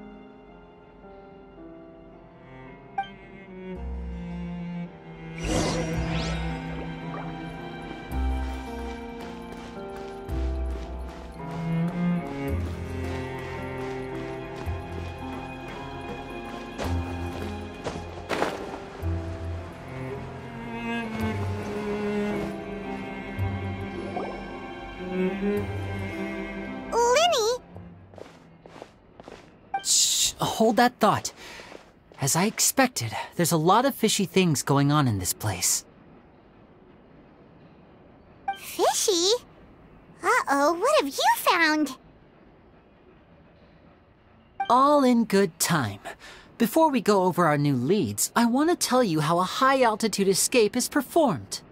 Lyney? Shh, hold that thought. As I expected, there's a lot of fishy things going on in this place. Fishy? Uh-oh, what have you found? All in good time. Before we go over our new leads, I want to tell you how a high-altitude escape is performed.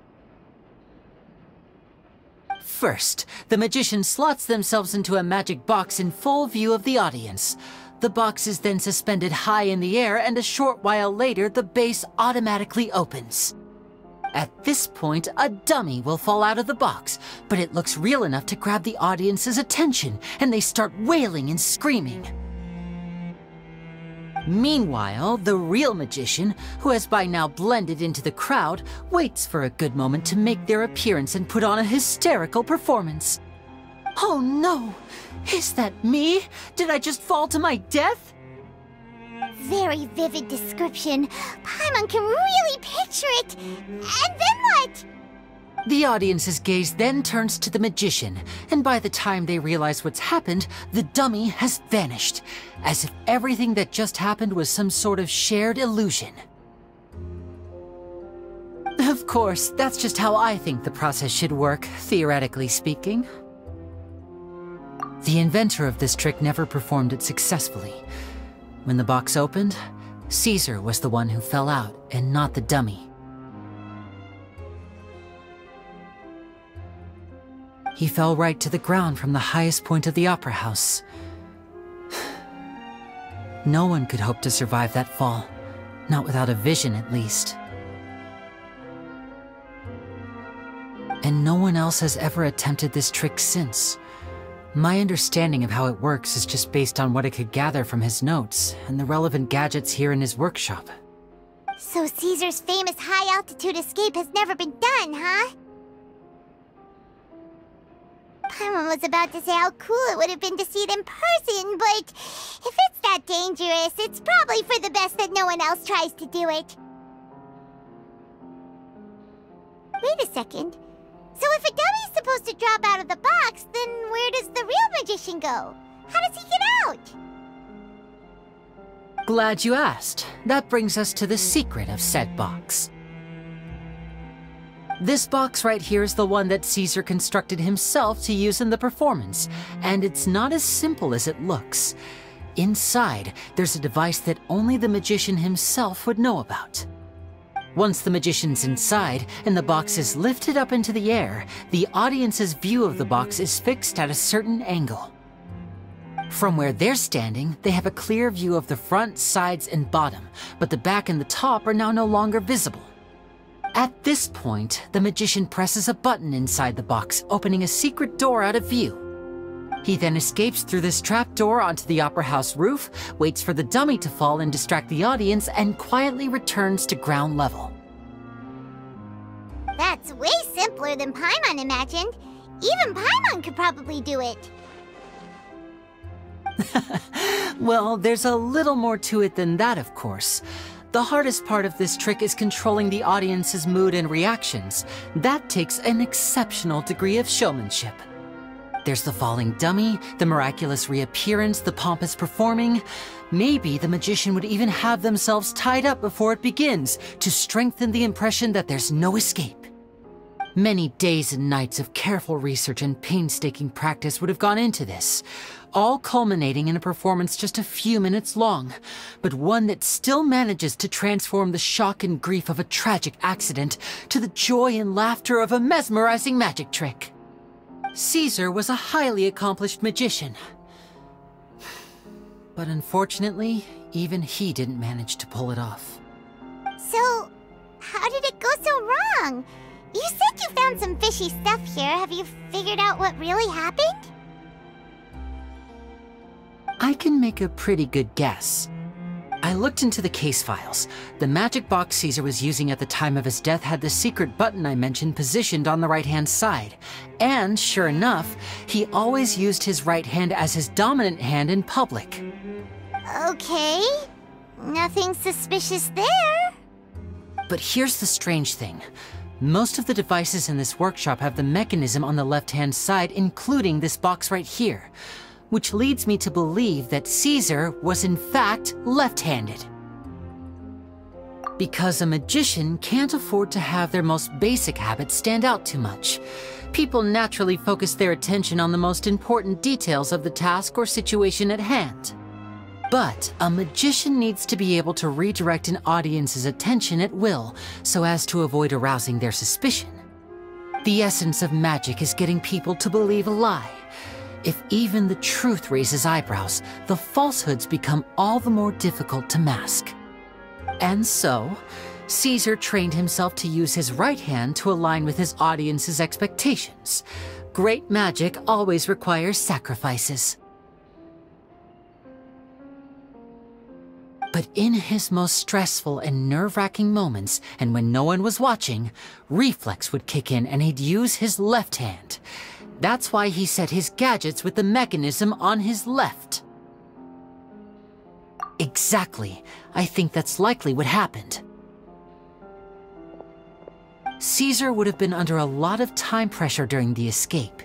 First, the magician slots themselves into a magic box in full view of the audience. The box is then suspended high in the air, and a short while later, the base automatically opens. At this point, a dummy will fall out of the box, but it looks real enough to grab the audience's attention, and they start wailing and screaming. Meanwhile, the real magician, who has by now blended into the crowd, waits for a good moment to make their appearance and put on a hysterical performance. Oh no! Is that me? Did I just fall to my death? Very vivid description. Paimon can really picture it. And then what? The audience's gaze then turns to the magician, and by the time they realize what's happened, the dummy has vanished, as if everything that just happened was some sort of shared illusion. Of course, that's just how I think the process should work, theoretically speaking. The inventor of this trick never performed it successfully. When the box opened, Caesar was the one who fell out, and not the dummy. He fell right to the ground from the highest point of the opera house. No one could hope to survive that fall, not without a vision at least. And no one else has ever attempted this trick since. My understanding of how it works is just based on what I could gather from his notes and the relevant gadgets here in his workshop. So Caesar's famous high-altitude escape has never been done, huh? Paimon was about to say how cool it would have been to see it in person, but if it's that dangerous, it's probably for the best that no one else tries to do it. Wait a second. So if a dummy's supposed to drop out of the box, then where does the real magician go? How does he get out? Glad you asked. That brings us to the secret of said box. This box right here is the one that Caesar constructed himself to use in the performance, and it's not as simple as it looks. Inside, there's a device that only the magician himself would know about. Once the magician's inside and the box is lifted up into the air, the audience's view of the box is fixed at a certain angle. From where they're standing, they have a clear view of the front, sides, and bottom, but the back and the top are now no longer visible. At this point, the magician presses a button inside the box, opening a secret door out of view. He then escapes through this trap door onto the opera house roof, waits for the dummy to fall and distract the audience, and quietly returns to ground level. That's way simpler than Paimon imagined. Even Paimon could probably do it. Well, there's a little more to it than that, of course. The hardest part of this trick is controlling the audience's mood and reactions. That takes an exceptional degree of showmanship. There's the falling dummy, the miraculous reappearance, the pompous performing. Maybe the magician would even have themselves tied up before it begins to strengthen the impression that there's no escape. Many days and nights of careful research and painstaking practice would have gone into this, all culminating in a performance just a few minutes long, but one that still manages to transform the shock and grief of a tragic accident to the joy and laughter of a mesmerizing magic trick. Caesar was a highly accomplished magician, but unfortunately, even he didn't manage to pull it off. So, how did it go so wrong? You said you found some fishy stuff here. Have you figured out what really happened? I can make a pretty good guess. I looked into the case files. The magic box Caesar was using at the time of his death had the secret button I mentioned positioned on the right-hand side. And sure enough, he always used his right hand as his dominant hand in public. Okay, nothing suspicious there. But here's the strange thing. Most of the devices in this workshop have the mechanism on the left-hand side, including this box right here, which leads me to believe that Caesar was in fact left-handed. Because a magician can't afford to have their most basic habits stand out too much. People naturally focus their attention on the most important details of the task or situation at hand. But a magician needs to be able to redirect an audience's attention at will so as to avoid arousing their suspicion. The essence of magic is getting people to believe a lie. If even the truth raises eyebrows, the falsehoods become all the more difficult to mask. And so, Caesar trained himself to use his right hand to align with his audience's expectations. Great magic always requires sacrifices. But in his most stressful and nerve-wracking moments, and when no one was watching, reflex would kick in and he'd use his left hand. That's why he set his gadgets with the mechanism on his left. Exactly. I think that's likely what happened. Caesar would have been under a lot of time pressure during the escape.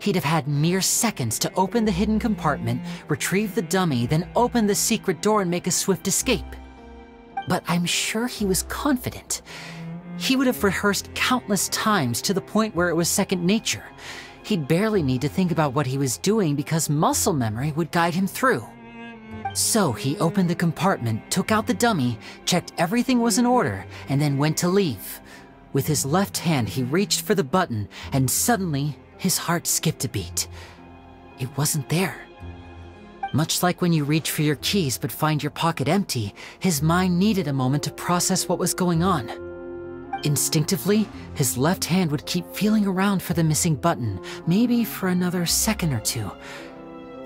He'd have had mere seconds to open the hidden compartment, retrieve the dummy, then open the secret door and make a swift escape. But I'm sure he was confident. He would have rehearsed countless times to the point where it was second nature. He'd barely need to think about what he was doing because muscle memory would guide him through. So he opened the compartment, took out the dummy, checked everything was in order, and then went to leave. With his left hand, he reached for the button, and suddenly, his heart skipped a beat. It wasn't there. Much like when you reach for your keys but find your pocket empty, his mind needed a moment to process what was going on. Instinctively, his left hand would keep feeling around for the missing button, maybe for another second or two,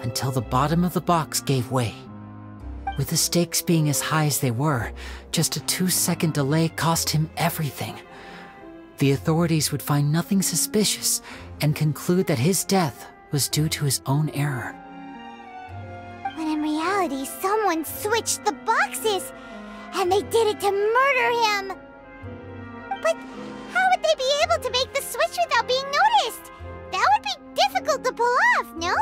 until the bottom of the box gave way. With the stakes being as high as they were, just a 2-second delay cost him everything. The authorities would find nothing suspicious and conclude that his death was due to his own error. When in reality, someone switched the boxes, and they did it to murder him. But how would they be able to make the switch without being noticed? That would be difficult to pull off, no?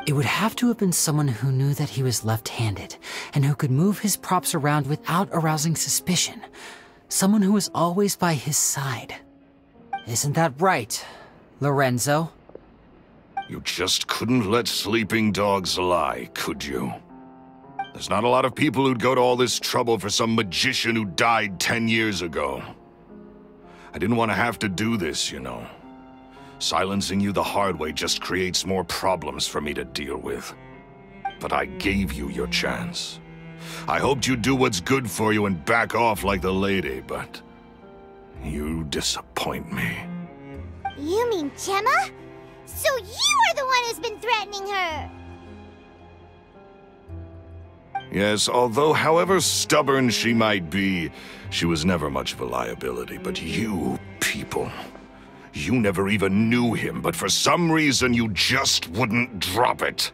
It would have to have been someone who knew that he was left-handed, and who could move his props around without arousing suspicion. Someone who was always by his side. Isn't that right, Lorenzo? You just couldn't let sleeping dogs lie, could you? There's not a lot of people who'd go to all this trouble for some magician who died 10 years ago. I didn't want to have to do this, you know. Silencing you the hard way just creates more problems for me to deal with. But I gave you your chance. I hoped you'd do what's good for you and back off like the lady, but you disappoint me. You mean Gemma? So you are the one who's been threatening her! Yes, although however stubborn she might be, she was never much of a liability. But you people, you never even knew him, but for some reason you just wouldn't drop it.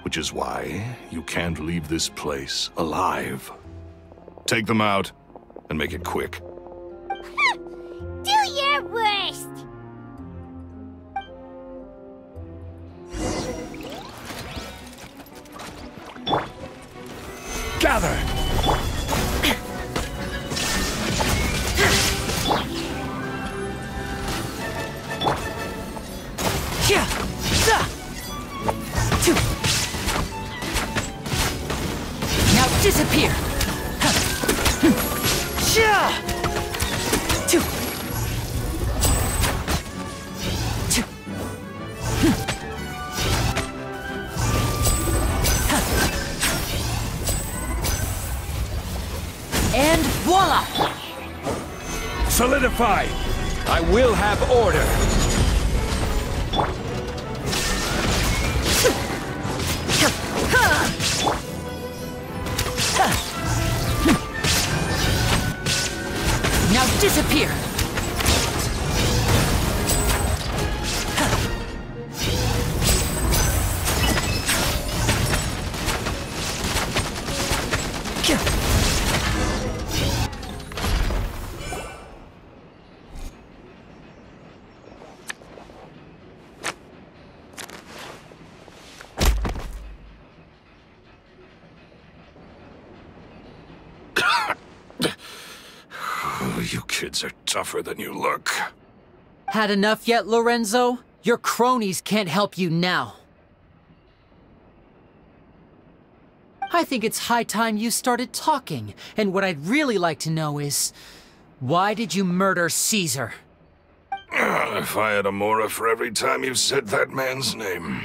Which is why you can't leave this place alive. Take them out, and make it quick. Do your worst! Gather! Now disappear! And voila! Solidify! I will have order! Now disappear! You kids are tougher than you look. Had enough yet, Lorenzo? Your cronies can't help you now. I think it's high time you started talking, and what I'd really like to know is, why did you murder Caesar? If I had a mora for every time you've said that man's name.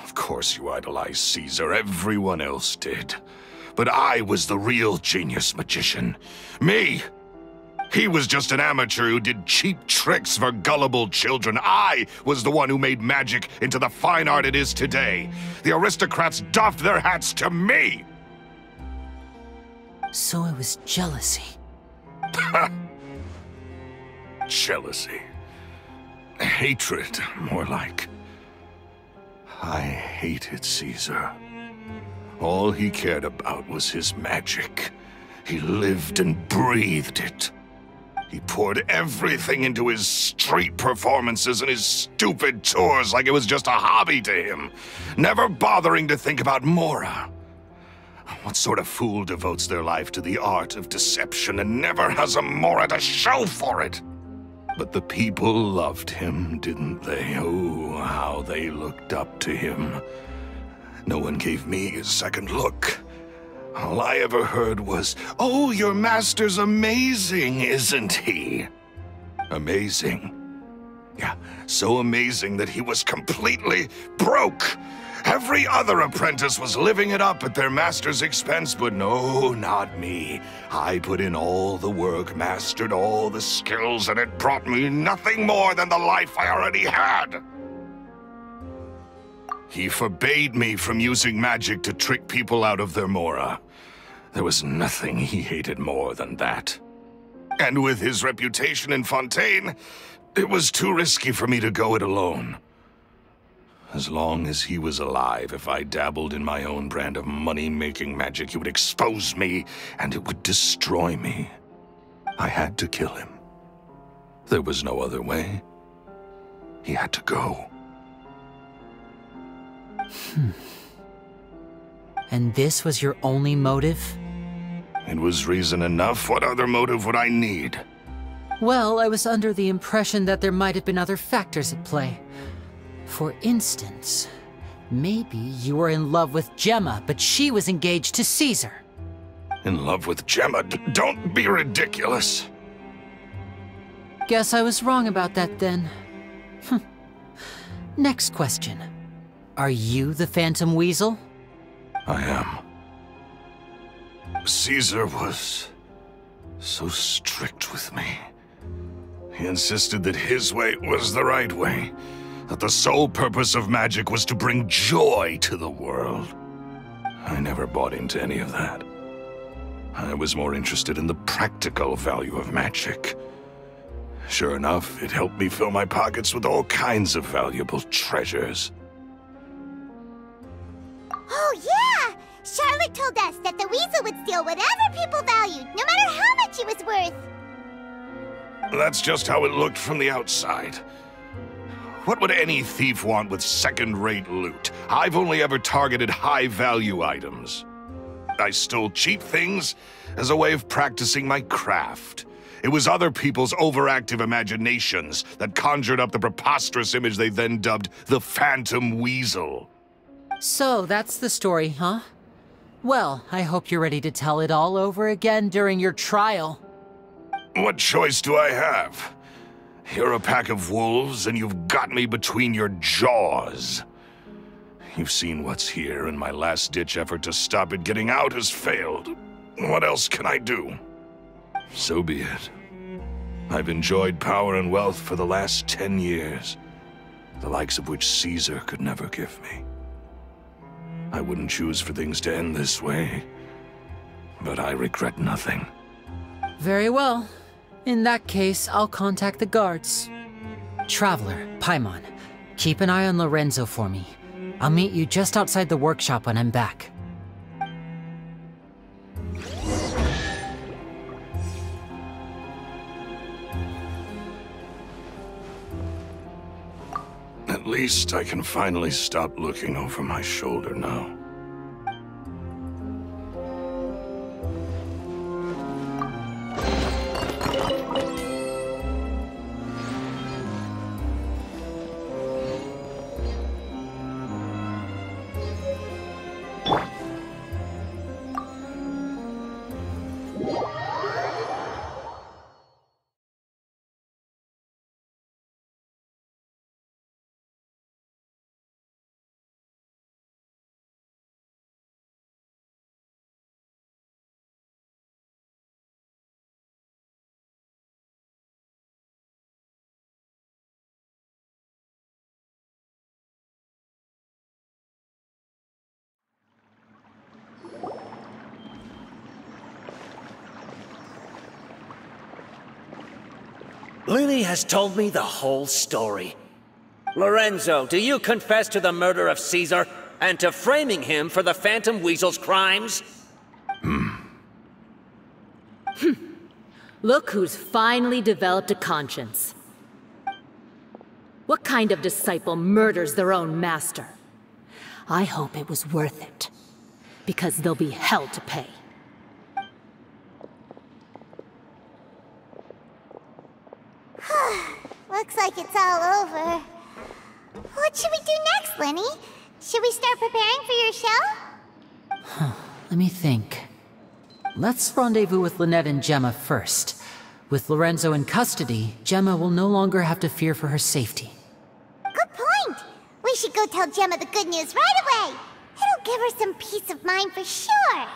Of course you idolized Caesar, everyone else did. But I was the real genius magician. Me! He was just an amateur who did cheap tricks for gullible children. I was the one who made magic into the fine art it is today. The aristocrats doffed their hats to me! So it was jealousy. Jealousy. Hatred, more like. I hated Caesar. All he cared about was his magic. He lived and breathed it. He poured everything into his street performances and his stupid tours like it was just a hobby to him, never bothering to think about Mora. What sort of fool devotes their life to the art of deception and never has a Mora to show for it? But the people loved him, didn't they? Oh, how they looked up to him. No one gave me a second look. All I ever heard was, "Oh, your master's amazing, isn't he?" Amazing. Yeah, so amazing that he was completely broke. Every other apprentice was living it up at their master's expense, but no, not me. I put in all the work, mastered all the skills, and it brought me nothing more than the life I already had. He forbade me from using magic to trick people out of their mora. There was nothing he hated more than that. And with his reputation in Fontaine, it was too risky for me to go it alone. As long as he was alive, if I dabbled in my own brand of money-making magic, he would expose me, and it would destroy me. I had to kill him. There was no other way. He had to go. And this was your only motive? It was reason enough. What other motive would I need? Well, I was under the impression that there might have been other factors at play. For instance, maybe you were in love with Gemma, but she was engaged to Caesar. In love with Gemma? Don't be ridiculous. Guess I was wrong about that then. Next question. Are you the Phantom Weasel? I am. Caesar was so strict with me. He insisted that his way was the right way, that the sole purpose of magic was to bring joy to the world. I never bought into any of that. I was more interested in the practical value of magic. Sure enough, it helped me fill my pockets with all kinds of valuable treasures. Oh, yeah! Charlotte told us that the weasel would steal whatever people valued, no matter how much it was worth. That's just how it looked from the outside. What would any thief want with second-rate loot? I've only ever targeted high-value items. I stole cheap things as a way of practicing my craft. It was other people's overactive imaginations that conjured up the preposterous image they then dubbed the Phantom Weasel. So, that's the story, huh? Well, I hope you're ready to tell it all over again during your trial. What choice do I have? You're a pack of wolves, and you've got me between your jaws. You've seen what's here, and my last-ditch effort to stop it getting out has failed. What else can I do? So be it. I've enjoyed power and wealth for the last 10 years, the likes of which Caesar could never give me. I wouldn't choose for things to end this way, but I regret nothing. Very well. In that case, I'll contact the guards. Traveler, Paimon, keep an eye on Lorenzo for me. I'll meet you just outside the workshop when I'm back. At least I can finally stop looking over my shoulder now. Lyney has told me the whole story. Lorenzo, do you confess to the murder of Caesar and to framing him for the Phantom Weasel's crimes? Look who's finally developed a conscience. What kind of disciple murders their own master? I hope it was worth it, because there'll be hell to pay. Looks like it's all over. What should we do next, Lyney? Should we start preparing for your show? Let me think. Let's rendezvous with Lynette and Gemma first. With Lorenzo in custody, Gemma will no longer have to fear for her safety. Good point! We should go tell Gemma the good news right away! It'll give her some peace of mind for sure!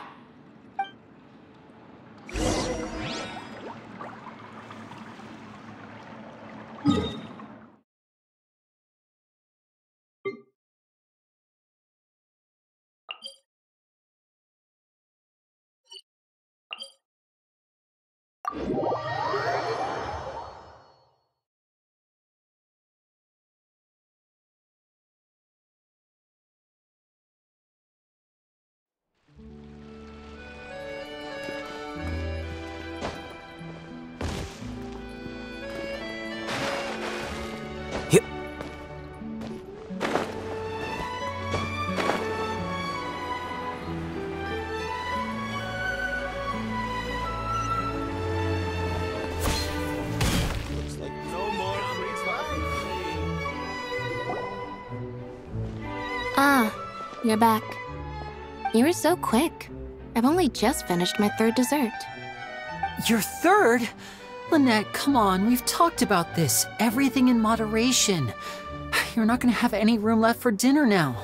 Ah, you're back. You were so quick. I've only just finished my third dessert. Your third? Lynette, come on, we've talked about this. Everything in moderation. You're not gonna have any room left for dinner now.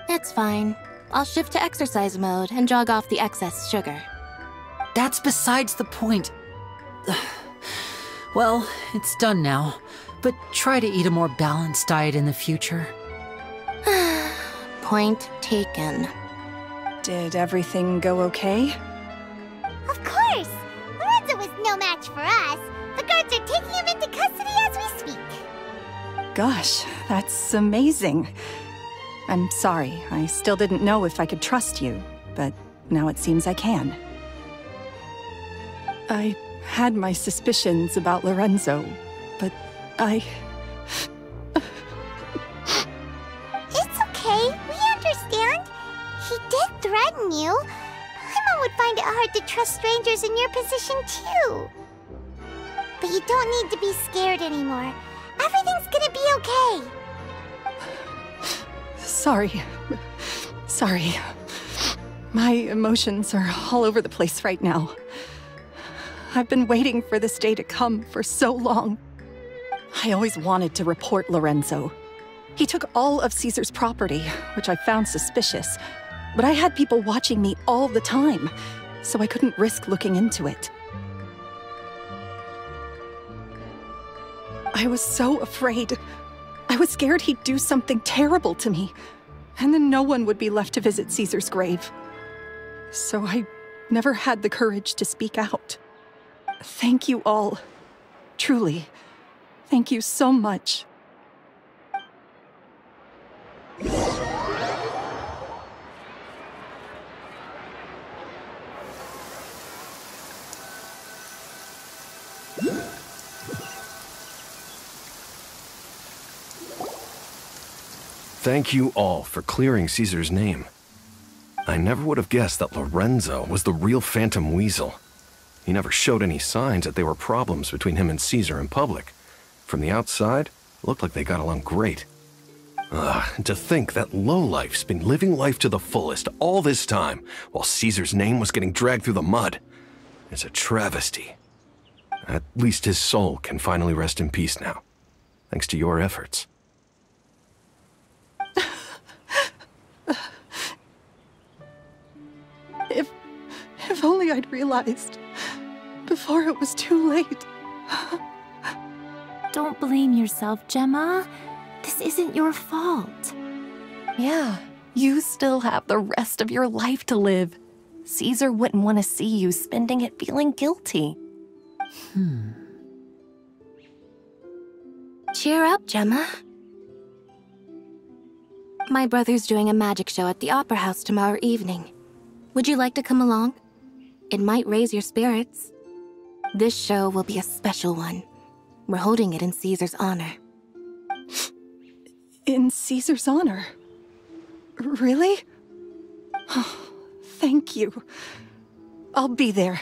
It's fine. I'll shift to exercise mode and jog off the excess sugar. That's besides the point. Well, it's done now, but try to eat a more balanced diet in the future. Point taken. Did everything go okay? Of course! Lorenzo was no match for us. The guards are taking him into custody as we speak. Gosh, that's amazing. I'm sorry, I still didn't know if I could trust you, but now it seems I can. I had my suspicions about Lorenzo, but It's okay, we understand. He did threaten you. Paimon would find it hard to trust strangers in your position too. But you don't need to be scared anymore. Everything's gonna be okay. Sorry. My emotions are all over the place right now. I've been waiting for this day to come for so long. I always wanted to report Lorenzo. He took all of Caesar's property, which I found suspicious, but I had people watching me all the time, so I couldn't risk looking into it. I was so afraid. I was scared he'd do something terrible to me, and then no one would be left to visit Caesar's grave. So I never had the courage to speak out. Thank you all. Truly. Thank you so much. Thank you all for clearing Caesar's name. I never would have guessed that Lorenzo was the real Phantom Weasel. He never showed any signs that there were problems between him and Caesar in public. From the outside, it looked like they got along great. To think that lowlife's been living life to the fullest all this time, while Caesar's name was getting dragged through the mud. It's a travesty. At least his soul can finally rest in peace now, thanks to your efforts. If only I'd realized before it was too late. Don't blame yourself, Gemma. This isn't your fault. Yeah, you still have the rest of your life to live. Caesar wouldn't want to see you spending it feeling guilty. Cheer up, Gemma. My brother's doing a magic show at the Opera House tomorrow evening. Would you like to come along? It might raise your spirits. This show will be a special one. We're holding it in Caesar's honor. In Caesar's honor? Really? Thank you. I'll be there.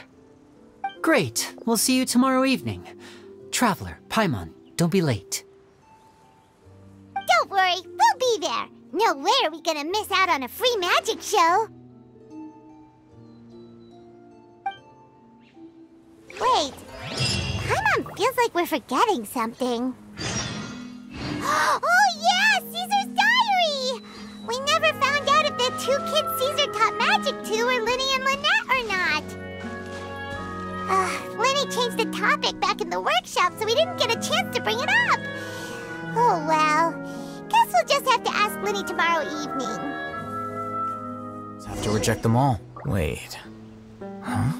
Great. We'll see you tomorrow evening. Traveler, Paimon, don't be late. Don't worry, we'll be there. No way are we gonna miss out on a free magic show. Wait, Paimon feels like we're forgetting something. Oh yeah, Caesar's diary! We never found out if the two kids Caesar taught magic to were Lyney and Lynette or not. Lyney changed the topic back in the workshop, so we didn't get a chance to bring it up. Oh well, guess we'll just have to ask Lyney tomorrow evening. Have to reject them all. Wait. Huh?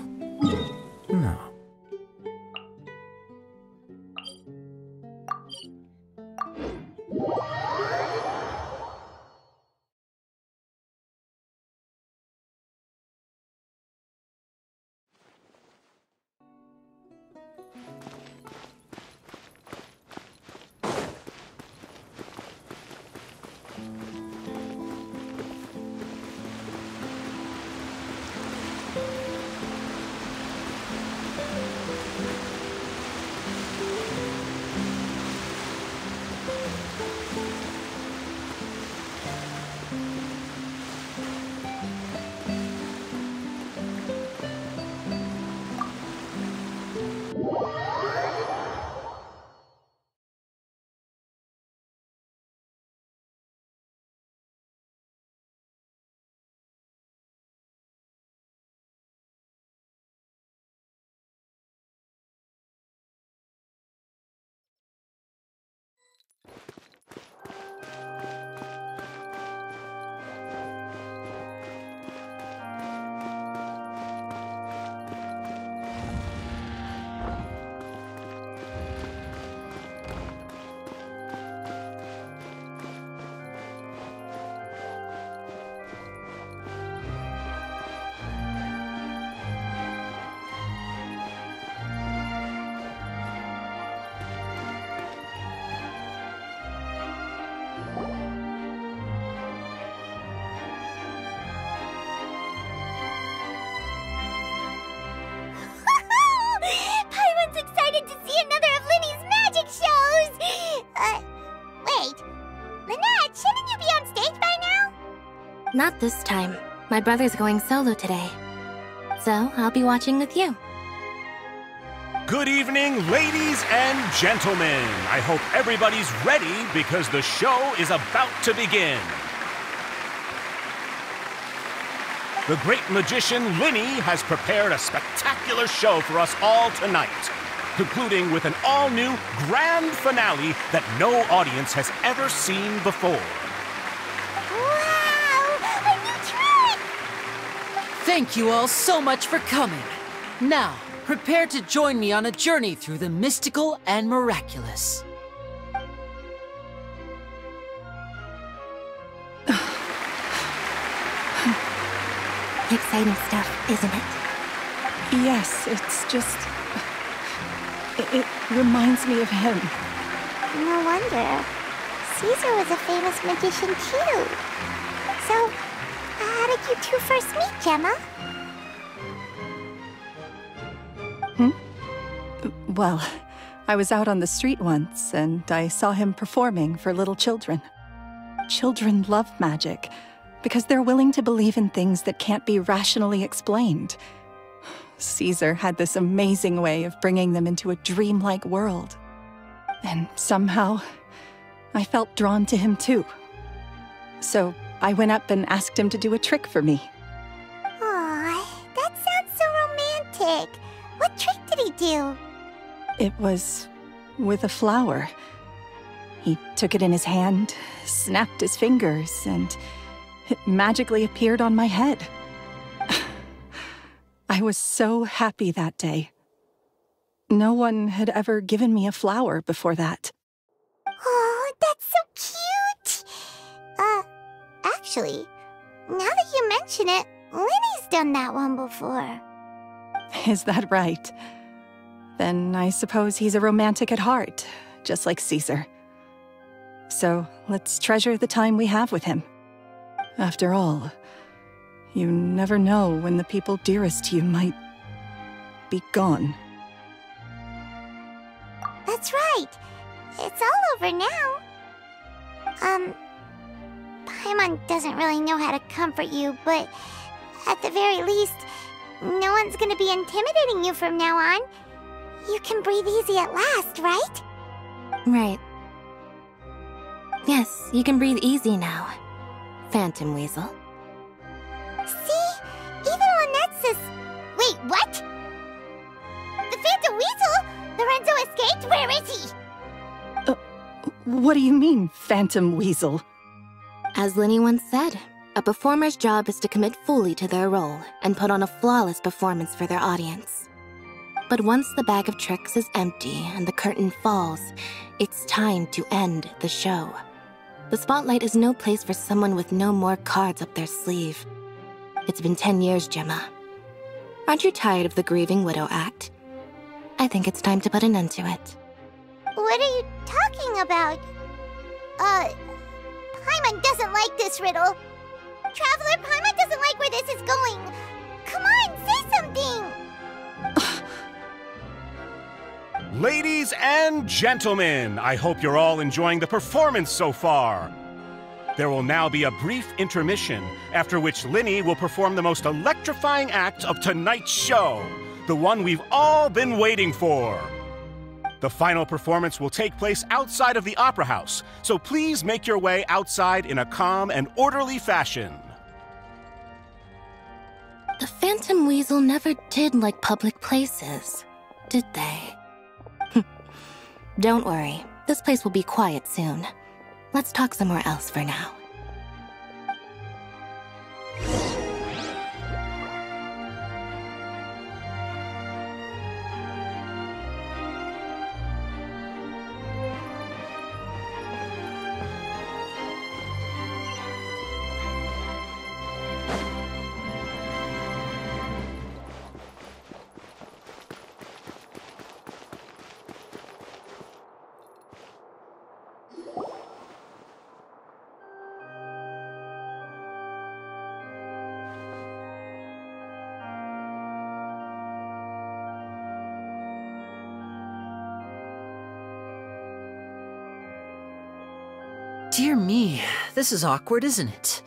Not this time. My brother's going solo today. So, I'll be watching with you. Good evening, ladies and gentlemen. I hope everybody's ready because the show is about to begin. The great magician Lyney has prepared a spectacular show for us all tonight, concluding with an all-new grand finale that no audience has ever seen before. Wow! A new trick! Thank you all so much for coming. Now, prepare to join me on a journey through the mystical and miraculous. Exciting stuff, isn't it? Yes, it's just... It reminds me of him. No wonder. Caesar was a famous magician too. So, how did you two first meet, Gemma? Well, I was out on the street once, and I saw him performing for little children. Children love magic, because they're willing to believe in things that can't be rationally explained. Caesar had this amazing way of bringing them into a dreamlike world. And somehow, I felt drawn to him too. So I went up and asked him to do a trick for me. Aw, that sounds so romantic. What trick did he do? It was with a flower. He took it in his hand, snapped his fingers, and it magically appeared on my head. I was so happy that day. No one had ever given me a flower before that. Oh, that's so cute! Actually, now that you mention it, Lyney's done that one before. Is that right? Then I suppose he's a romantic at heart, just like Caesar. So let's treasure the time we have with him. After all, you never know when the people dearest to you might be gone. That's right. It's all over now. Paimon doesn't really know how to comfort you, but at the very least, no one's gonna be intimidating you from now on. You can breathe easy at last, right? Right. Yes, you can breathe easy now, Phantom Weasel. See? Even Lynette's... Wait, what? The Phantom Weasel? Lorenzo escaped? Where is he? What do you mean, Phantom Weasel? As Lyney once said, a performer's job is to commit fully to their role and put on a flawless performance for their audience. But once the bag of tricks is empty and the curtain falls, it's time to end the show. The spotlight is no place for someone with no more cards up their sleeve. It's been 10 years, Gemma. Aren't you tired of the grieving widow act? I think it's time to put an end to it. What are you talking about? Paimon doesn't like this riddle. Traveler, Paimon doesn't like where this is going. Come on, say something! Ladies and gentlemen, I hope you're all enjoying the performance so far. There will now be a brief intermission, after which Lyney will perform the most electrifying act of tonight's show, the one we've all been waiting for. The final performance will take place outside of the Opera House, so please make your way outside in a calm and orderly fashion. The Phantom Weasel never did like public places, did they? Don't worry, this place will be quiet soon. Let's talk somewhere else for now. Dear me, this is awkward, isn't it?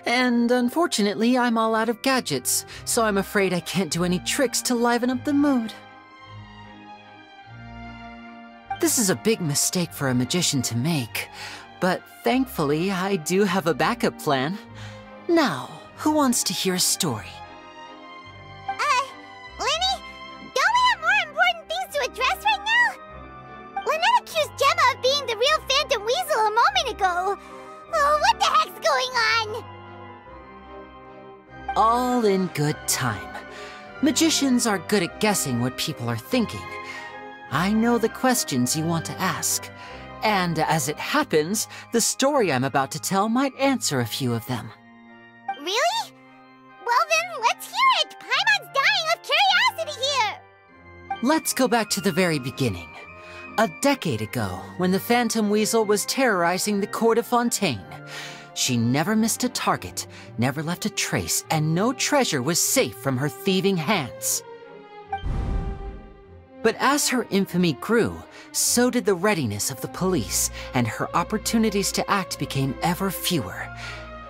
And unfortunately, I'm all out of gadgets, so I'm afraid I can't do any tricks to liven up the mood. This is a big mistake for a magician to make, but thankfully, I do have a backup plan. Now, who wants to hear a story? Lyney, don't we have more important things to address right now? Lynette accused Gemma of being the real Phantom Weasel a moment ago. Oh, what the heck's going on? All in good time. Magicians are good at guessing what people are thinking. I know the questions you want to ask. And as it happens, the story I'm about to tell might answer a few of them. Really? Well then, let's hear it! Paimon's dying of curiosity here! Let's go back to the very beginning. A decade ago, when the Phantom Weasel was terrorizing the court of Fontaine. She never missed a target, never left a trace, and no treasure was safe from her thieving hands. But as her infamy grew, so did the readiness of the police, and her opportunities to act became ever fewer.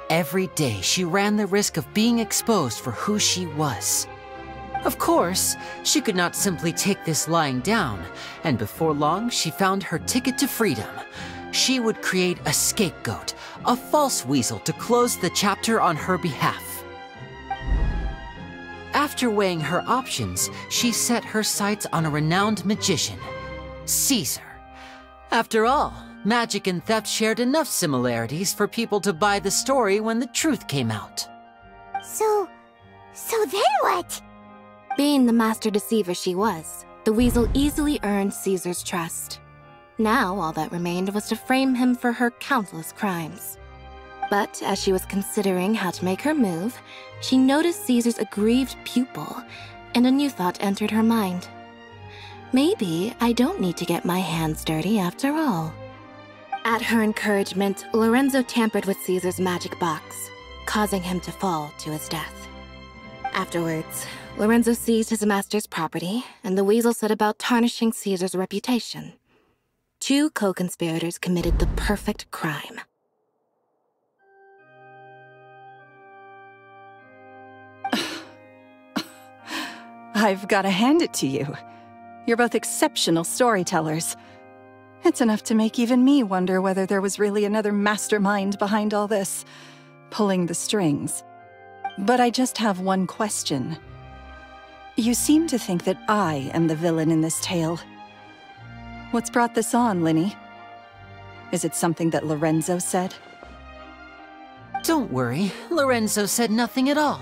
Every day, she ran the risk of being exposed for who she was. Of course, she could not simply take this lying down, and before long, she found her ticket to freedom. She would create a scapegoat, a false weasel to close the chapter on her behalf. After weighing her options, she set her sights on a renowned magician, Caesar. After all, magic and theft shared enough similarities for people to buy the story when the truth came out. So then what? Being the master deceiver she was, the weasel easily earned Caesar's trust. Now all that remained was to frame him for her countless crimes. But as she was considering how to make her move, she noticed Caesar's aggrieved pupil, and a new thought entered her mind. Maybe I don't need to get my hands dirty after all. At her encouragement, Lorenzo tampered with Caesar's magic box, causing him to fall to his death. Afterwards, Lorenzo seized his master's property, and the weasel set about tarnishing Caesar's reputation. Two co-conspirators committed the perfect crime. I've got to hand it to you. You're both exceptional storytellers. It's enough to make even me wonder whether there was really another mastermind behind all this, pulling the strings. But I just have one question. You seem to think that I am the villain in this tale. What's brought this on, Lyney? Is it something that Lorenzo said? Don't worry, Lorenzo said nothing at all.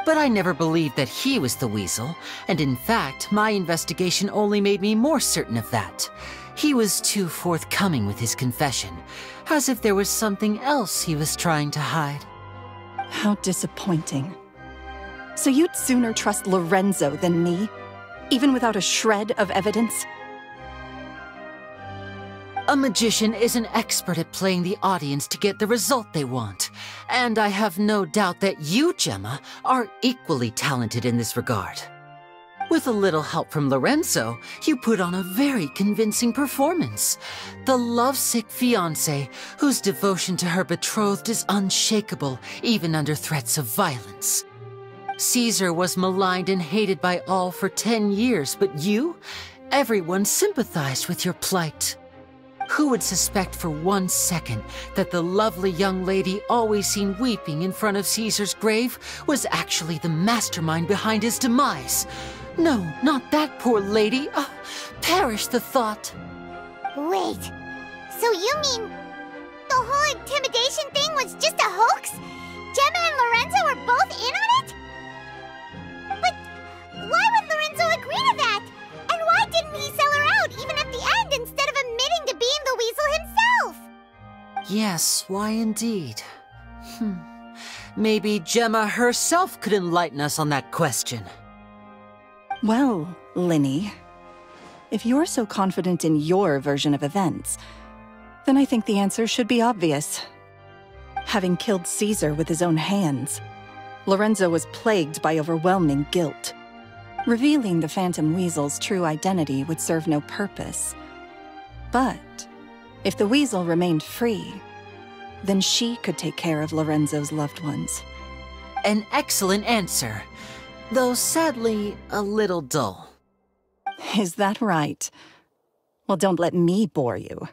But I never believed that he was the weasel, and in fact, my investigation only made me more certain of that. He was too forthcoming with his confession, as if there was something else he was trying to hide. How disappointing. So you'd sooner trust Lorenzo than me, even without a shred of evidence? A magician is an expert at playing the audience to get the result they want, and I have no doubt that you, Gemma, are equally talented in this regard. With a little help from Lorenzo, you put on a very convincing performance. The lovesick fiancé, whose devotion to her betrothed is unshakable, even under threats of violence. Caesar was maligned and hated by all for 10 years, but you? Everyone sympathized with your plight. Who would suspect for 1 second that the lovely young lady always seen weeping in front of Caesar's grave was actually the mastermind behind his demise? No, not that poor lady. Perish the thought. Wait, so you mean the whole intimidation thing was just a hoax? Gemma and Lorenzo were both in on it? But why would Lorenzo agree to that? And why didn't he sell her out even at the end instead of admitting to being the weasel himself? Yes, why indeed? Maybe Gemma herself could enlighten us on that question. Well, Lyney, if you're so confident in your version of events, then I think the answer should be obvious. Having killed Caesar with his own hands, Lorenzo was plagued by overwhelming guilt. Revealing the Phantom Weasel's true identity would serve no purpose. But if the weasel remained free, then she could take care of Lorenzo's loved ones. An excellent answer, though sadly a little dull. Is that right? Well, don't let me bore you.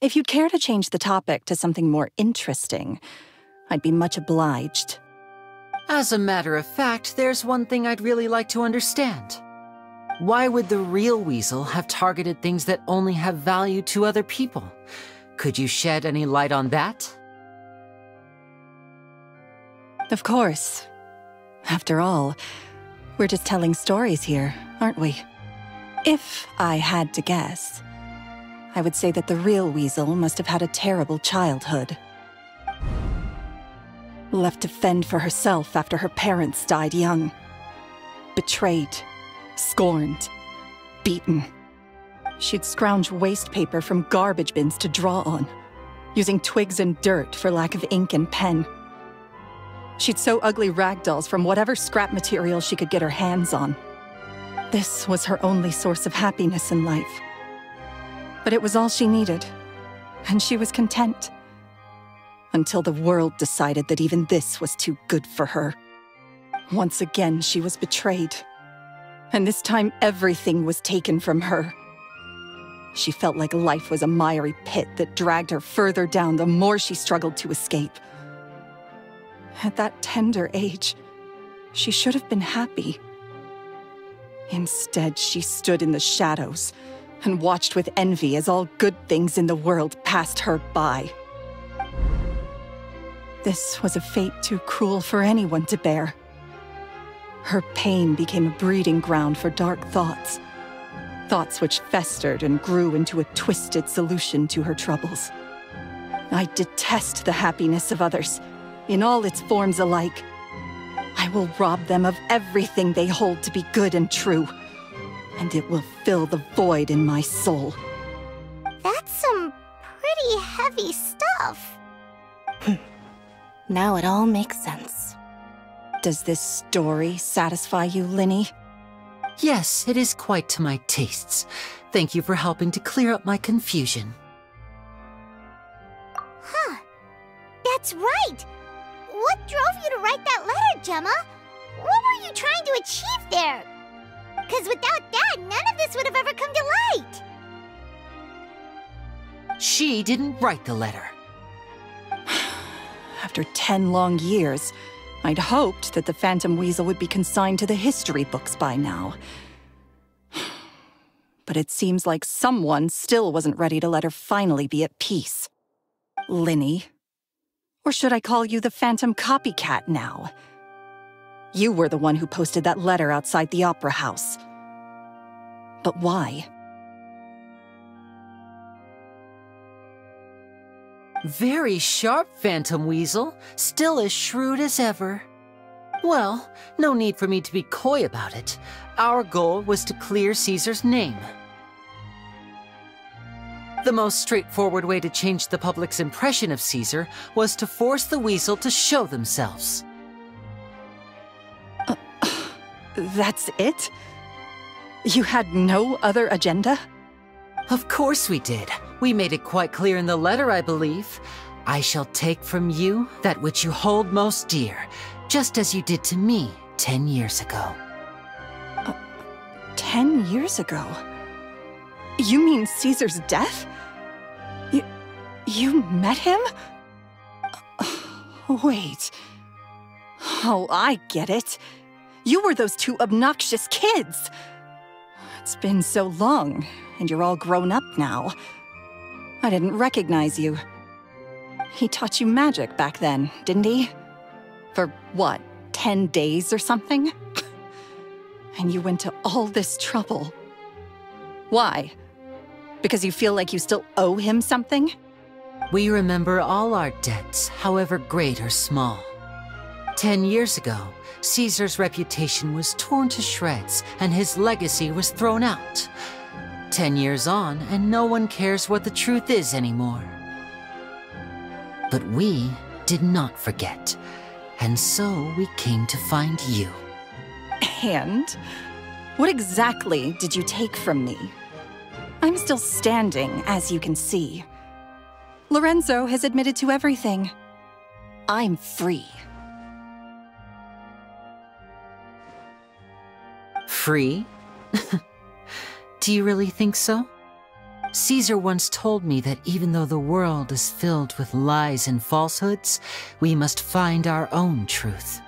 If you'd care to change the topic to something more interesting, I'd be much obliged. As a matter of fact, there's one thing I'd really like to understand. Why would the real weasel have targeted things that only have value to other people? Could you shed any light on that? Of course. After all, we're just telling stories here, aren't we? If I had to guess, I would say that the real weasel must have had a terrible childhood. Left to fend for herself after her parents died young. Betrayed, scorned, beaten. She'd scrounge waste paper from garbage bins to draw on, using twigs and dirt for lack of ink and pen. She'd sew ugly rag dolls from whatever scrap material she could get her hands on. This was her only source of happiness in life. But it was all she needed, and she was content. Until the world decided that even this was too good for her. Once again, she was betrayed. And this time, everything was taken from her. She felt like life was a miry pit that dragged her further down the more she struggled to escape. At that tender age, she should have been happy. Instead, she stood in the shadows and watched with envy as all good things in the world passed her by. This was a fate too cruel for anyone to bear. Her pain became a breeding ground for dark thoughts. Thoughts which festered and grew into a twisted solution to her troubles. I detest the happiness of others, in all its forms alike. I will rob them of everything they hold to be good and true, and it will fill the void in my soul. That's some pretty heavy stuff. Now it all makes sense. Does this story satisfy you, Lyney? Yes, it is quite to my tastes. Thank you for helping to clear up my confusion. Huh. That's right. What drove you to write that letter, Gemma? What were you trying to achieve there? Because without that, none of this would have ever come to light. She didn't write the letter. After 10 long years, I'd hoped that the Phantom Weasel would be consigned to the history books by now. But it seems like someone still wasn't ready to let her finally be at peace. Lyney. Or should I call you the Phantom Copycat now? You were the one who posted that letter outside the Opera House. But why? Very sharp, Phantom Weasel. Still as shrewd as ever. Well, no need for me to be coy about it. Our goal was to clear Caesar's name. The most straightforward way to change the public's impression of Caesar was to force the Weasel to show themselves. That's it? You had no other agenda? Of course we did. We made it quite clear in the letter, I believe. I shall take from you that which you hold most dear, just as you did to me 10 years ago. 10 years ago? You mean Caesar's death? You met him? Wait. Oh, I get it. You were those two obnoxious kids. It's been so long, and you're all grown up now. I didn't recognize you. He taught you magic back then, didn't he? For what, 10 days or something? And you went to all this trouble. Why? Because you feel like you still owe him something? We remember all our debts, however great or small. 10 years ago, Caesar's reputation was torn to shreds, and his legacy was thrown out. 10 years on, and no one cares what the truth is anymore. But we did not forget, and so we came to find you. And? What exactly did you take from me? I'm still standing, as you can see. Lorenzo has admitted to everything. I'm free. Free? Do you really think so? Caesar once told me that even though the world is filled with lies and falsehoods, we must find our own truth.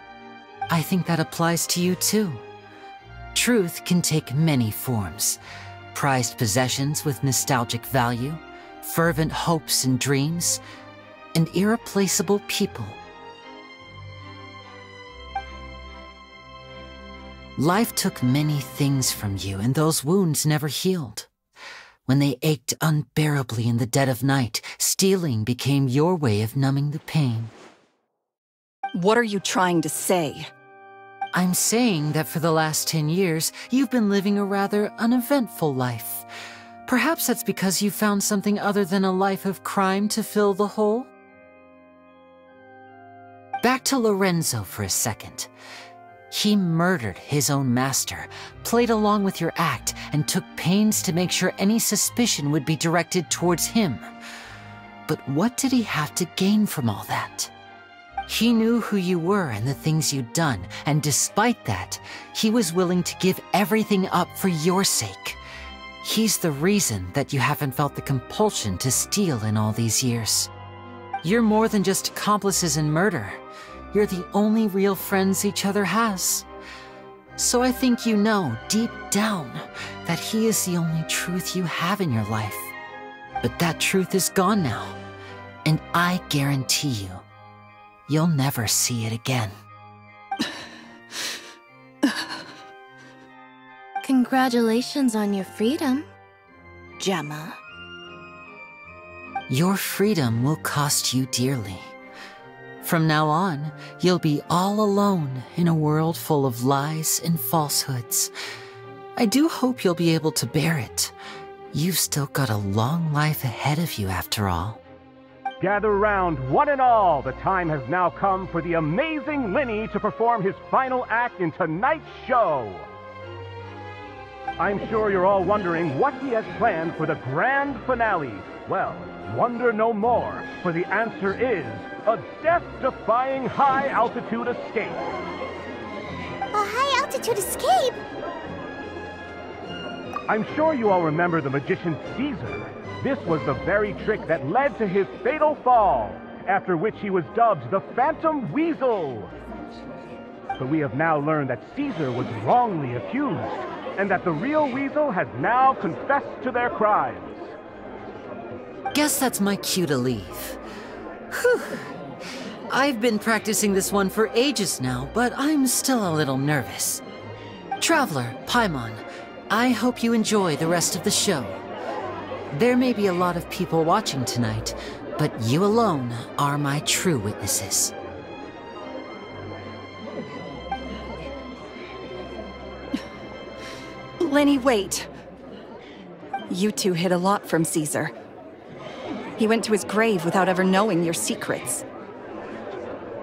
I think that applies to you too. Truth can take many forms. Prized possessions with nostalgic value, fervent hopes and dreams, and irreplaceable people. Life took many things from you, and those wounds never healed. When they ached unbearably in the dead of night, stealing became your way of numbing the pain. What are you trying to say? I'm saying that for the last 10 years, you've been living a rather uneventful life. Perhaps that's because you found something other than a life of crime to fill the hole? Back to Lorenzo for a second. He murdered his own master, played along with your act, and took pains to make sure any suspicion would be directed towards him. But what did he have to gain from all that? He knew who you were and the things you'd done, and despite that, he was willing to give everything up for your sake. He's the reason that you haven't felt the compulsion to steal in all these years. You're more than just accomplices in murder. You're the only real friends each other has. So I think you know, deep down, that he is the only truth you have in your life. But that truth is gone now, and I guarantee you, you'll never see it again. Congratulations on your freedom, Gemma. Your freedom will cost you dearly. From now on, you'll be all alone in a world full of lies and falsehoods. I do hope you'll be able to bear it. You've still got a long life ahead of you after all. Gather round, one and all. The time has now come for the amazing Lyney to perform his final act in tonight's show. I'm sure you're all wondering what he has planned for the grand finale. Well, wonder no more, for the answer is a death-defying high-altitude escape. A high-altitude escape? I'm sure you all remember the magician Caesar. This was the very trick that led to his fatal fall, after which he was dubbed the Phantom Weasel. But we have now learned that Caesar was wrongly accused, and that the real Weasel has now confessed to their crimes. Guess that's my cue to leave. Whew. I've been practicing this one for ages now, but I'm still a little nervous. Traveler, Paimon, I hope you enjoy the rest of the show. There may be a lot of people watching tonight, but you alone are my true witnesses. Lyney, wait. You two hid a lot from Caesar. He went to his grave without ever knowing your secrets.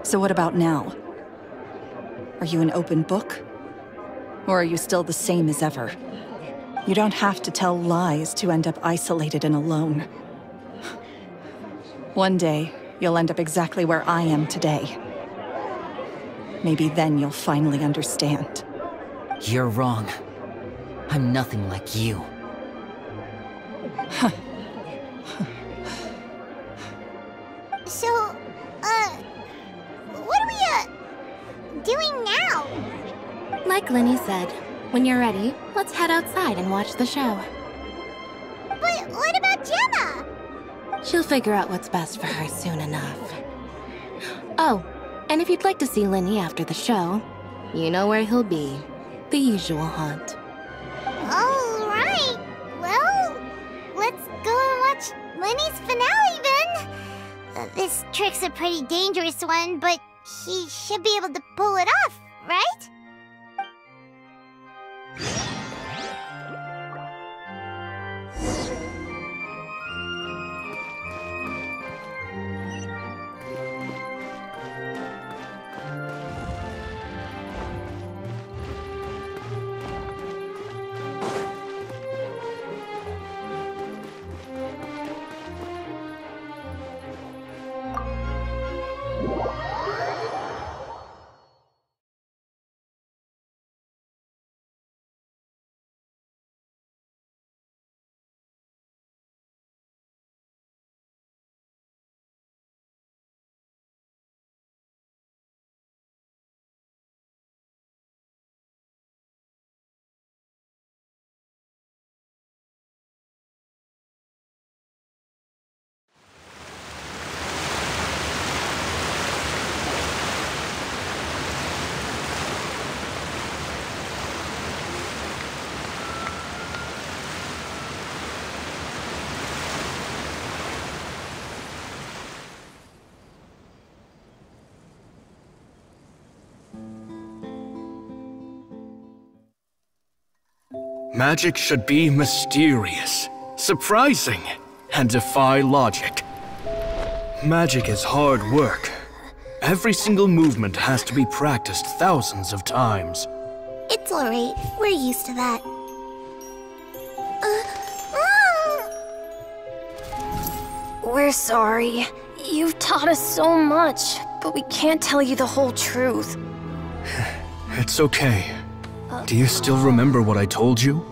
So what about now? Are you an open book? Or are you still the same as ever? You don't have to tell lies to end up isolated and alone. One day, you'll end up exactly where I am today. Maybe then you'll finally understand. You're wrong. I'm nothing like you. So, what are we, doing now? Like Lyney said, when you're ready, let's head outside and watch the show. But what about Gemma? She'll figure out what's best for her soon enough. Oh, and if you'd like to see Lyney after the show, you know where he'll be. The usual haunt. All right. Well, let's go and watch Lyney's finale then. This trick's a pretty dangerous one, but he should be able to pull it off, right? Magic should be mysterious, surprising, and defy logic. Magic is hard work. Every single movement has to be practiced thousands of times. It's alright. We're used to that. We're sorry. You've taught us so much, but we can't tell you the whole truth. It's okay. Do you still remember what I told you?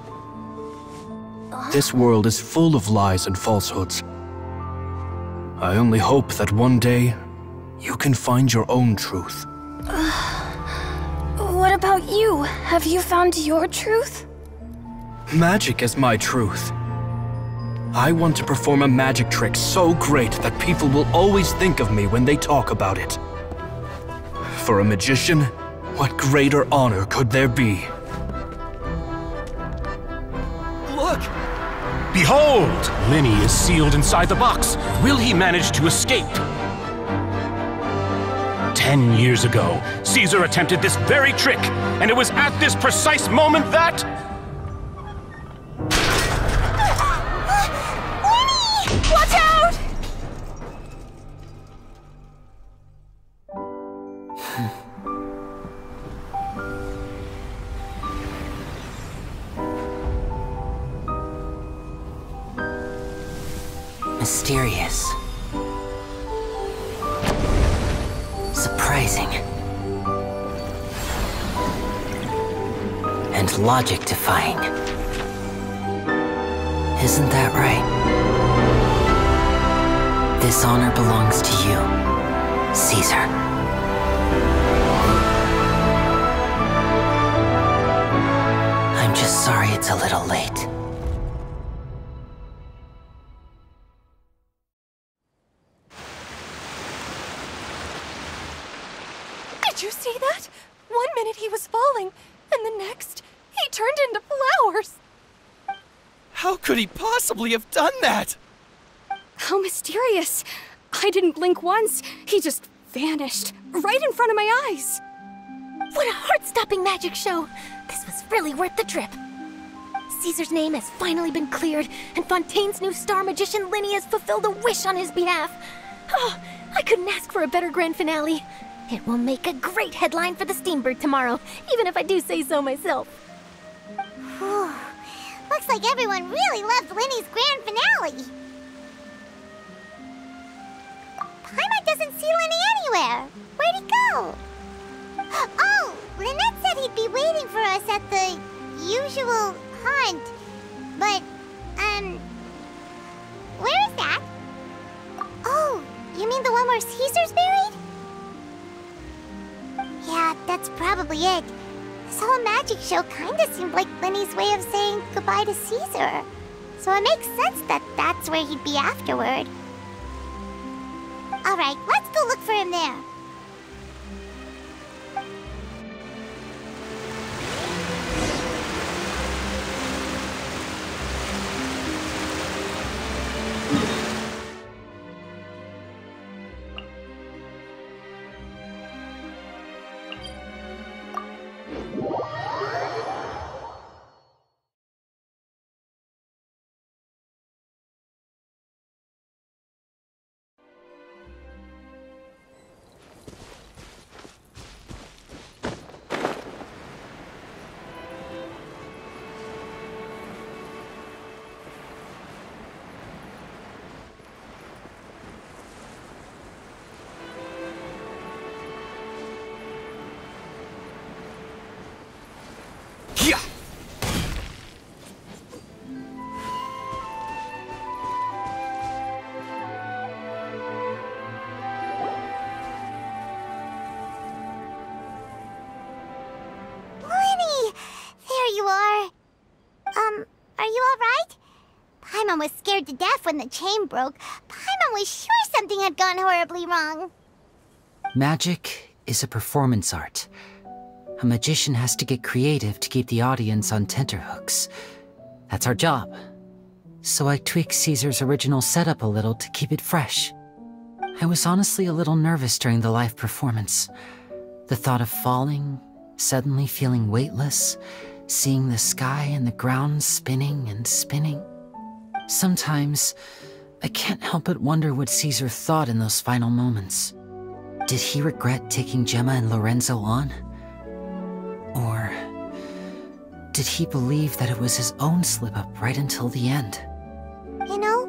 This world is full of lies and falsehoods. I only hope that one day, you can find your own truth. What about you? Have you found your truth? Magic is my truth. I want to perform a magic trick so great that people will always think of me when they talk about it. For a magician, what greater honor could there be? Look! Behold! Lyney is sealed inside the box. Will he manage to escape? 10 years ago, Caesar attempted this very trick, and it was at this precise moment that... Lyney! Watch out! Mysterious. Surprising. And logic-defying. Isn't that right? This honor belongs to you, Caesar. I'm just sorry it's a little late. Did you see that? 1 minute he was falling, and the next, he turned into flowers. How could he possibly have done that? How mysterious. I didn't blink once. He just vanished, right in front of my eyes. What a heart-stopping magic show. This was really worth the trip. Caesar's name has finally been cleared, and Fontaine's new star magician Lyney has fulfilled a wish on his behalf. Oh, I couldn't ask for a better grand finale. It will make a great headline for the Steambird tomorrow, even if I do say so myself. Whew. Looks like everyone really loved Lyney's grand finale. Paimon doesn't see Lyney anywhere. Where'd he go? Oh, Lynette said he'd be waiting for us at the usual hunt. But, where is that? Oh, you mean the one where Caesar's buried? Yeah, that's probably it. This whole magic show kinda seemed like Lyney's way of saying goodbye to Caesar. So it makes sense that that's where he'd be afterward. Alright, let's go look for him there. Was scared to death when the chain broke. Paimon was sure something had gone horribly wrong. Magic is a performance art. A magician has to get creative to keep the audience on tenterhooks. That's our job. So I tweaked Caesar's original setup a little to keep it fresh. I was honestly a little nervous during the live performance. The thought of falling, suddenly feeling weightless, seeing the sky and the ground spinning and spinning. Sometimes, I can't help but wonder what Caesar thought in those final moments. Did he regret taking Gemma and Lorenzo on? Or did he believe that it was his own slip-up right until the end? You know,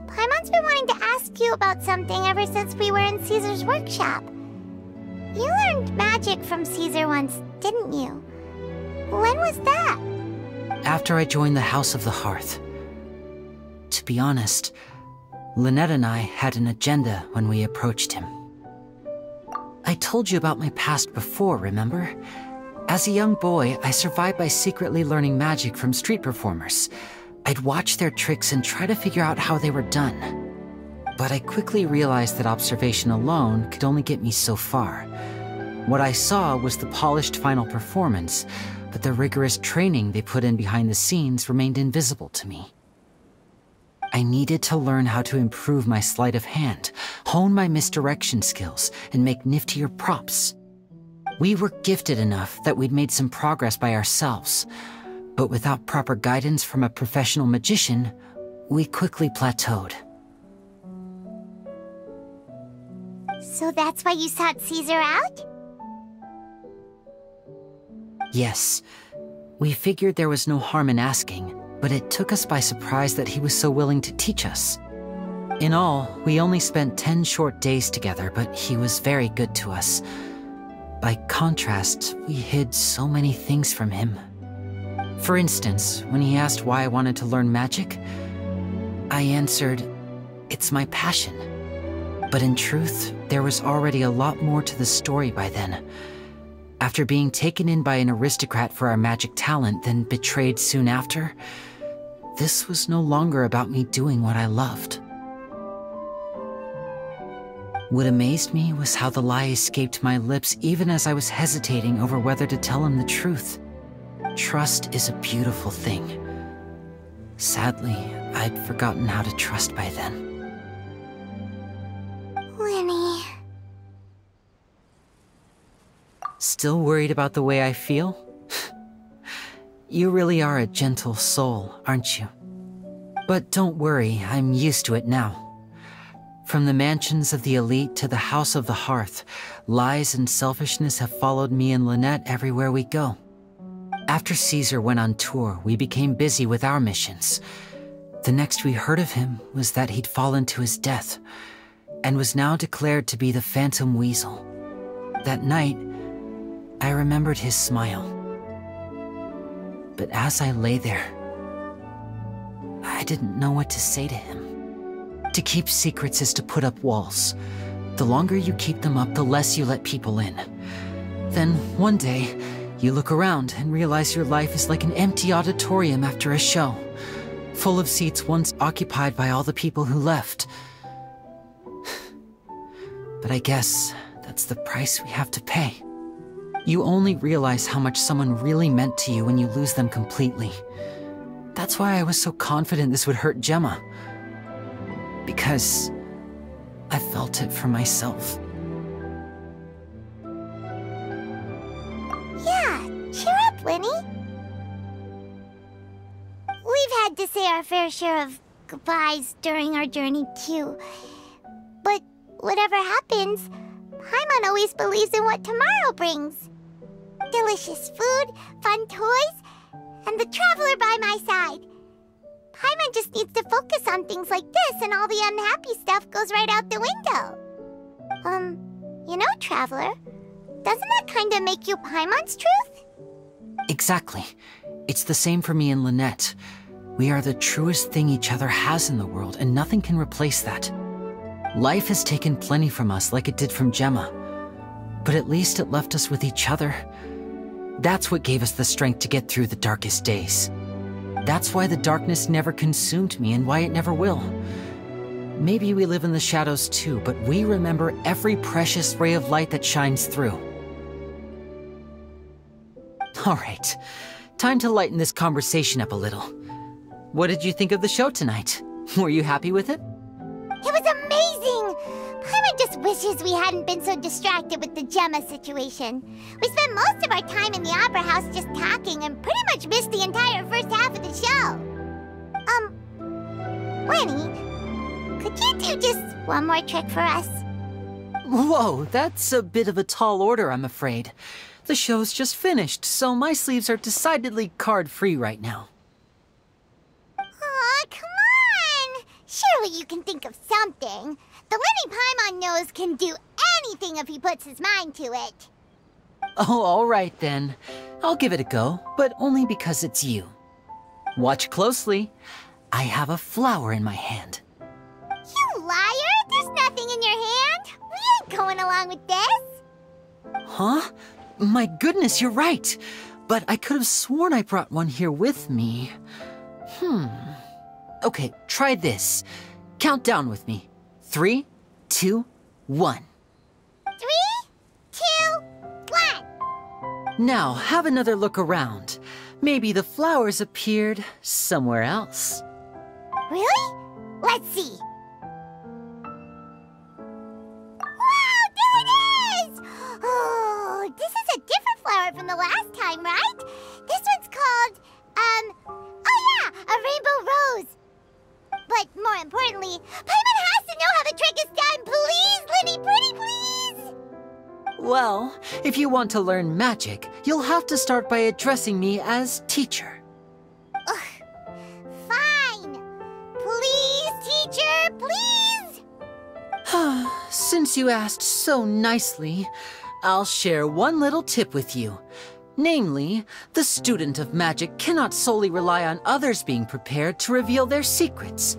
Paimon's been wanting to ask you about something ever since we were in Caesar's workshop. You learned magic from Caesar once, didn't you? When was that? After I joined the House of the Hearth. To be honest, Lynette and I had an agenda when we approached him. I told you about my past before, remember? As a young boy, I survived by secretly learning magic from street performers. I'd watch their tricks and try to figure out how they were done. But I quickly realized that observation alone could only get me so far. What I saw was the polished final performance, but the rigorous training they put in behind the scenes remained invisible to me. I needed to learn how to improve my sleight of hand, hone my misdirection skills, and make niftier props. We were gifted enough that we'd made some progress by ourselves, but without proper guidance from a professional magician, we quickly plateaued. So that's why you sought Caesar out? Yes. We figured there was no harm in asking, but it took us by surprise that he was so willing to teach us. In all, we only spent 10 short days together, but he was very good to us. By contrast, we hid so many things from him. For instance, when he asked why I wanted to learn magic, I answered, "It's my passion." But in truth, there was already a lot more to the story by then. After being taken in by an aristocrat for our magic talent, then betrayed soon after, this was no longer about me doing what I loved. What amazed me was how the lie escaped my lips even as I was hesitating over whether to tell him the truth. Trust is a beautiful thing. Sadly, I'd forgotten how to trust by then. Lyney. Still worried about the way I feel? You really are a gentle soul, aren't you? But don't worry, I'm used to it now. From the mansions of the elite to the House of the Hearth, lies and selfishness have followed me and Lynette everywhere we go. After Caesar went on tour, we became busy with our missions. The next we heard of him was that he'd fallen to his death, and was now declared to be the Phantom Weasel. That night, I remembered his smile. But as I lay there, I didn't know what to say to him. To keep secrets is to put up walls. The longer you keep them up, the less you let people in. Then, one day, you look around and realize your life is like an empty auditorium after a show, full of seats once occupied by all the people who left. But I guess that's the price we have to pay. You only realize how much someone really meant to you when you lose them completely. That's why I was so confident this would hurt Gemma. Because I felt it for myself. Yeah, cheer up, Lyney. We've had to say our fair share of goodbyes during our journey, too. But whatever happens, Paimon always believes in what tomorrow brings. Delicious food, fun toys, and the traveler by my side. Paimon just needs to focus on things like this, and all the unhappy stuff goes right out the window. You know, Traveler, doesn't that kinda make you Paimon's truth? Exactly. It's the same for me and Lynette. We are the truest thing each other has in the world, and nothing can replace that. Life has taken plenty from us, like it did from Gemma. But at least it left us with each other. That's what gave us the strength to get through the darkest days. That's why the darkness never consumed me, and why it never will. Maybe we live in the shadows too, but we remember every precious ray of light that shines through. All right, time to lighten this conversation up a little. What did you think of the show tonight? Were you happy with it? It was amazing! Paimon just wishes we hadn't been so distracted with the Gemma situation. We spent most of our time in the Opera House just talking and pretty much missed the entire first half of the show. Lyney, could you do just one more trick for us? Whoa, that's a bit of a tall order, I'm afraid. The show's just finished, so my sleeves are decidedly card-free right now. Aw, come on! Surely you can think of something. The Lyney Paimon knows can do anything if he puts his mind to it. Oh, all right then. I'll give it a go, but only because it's you. Watch closely. I have a flower in my hand. You liar! There's nothing in your hand! We ain't going along with this! Huh? My goodness, you're right. But I could have sworn I brought one here with me. Okay, try this. Count down with me. 3, 2, 1. 3, 2, 1. Now, have another look around. Maybe the flowers appeared somewhere else. Really? Let's see. Wow, there it is! Oh, this is a different flower from the last time, right? This one's called, oh yeah, a rainbow rose. But more importantly, Paimon has to know how the trick is done. Please, Lyney, pretty please! Well, if you want to learn magic, you'll have to start by addressing me as teacher. Fine. Please, teacher, please! Since you asked so nicely, I'll share one little tip with you. Namely, the student of magic cannot solely rely on others being prepared to reveal their secrets.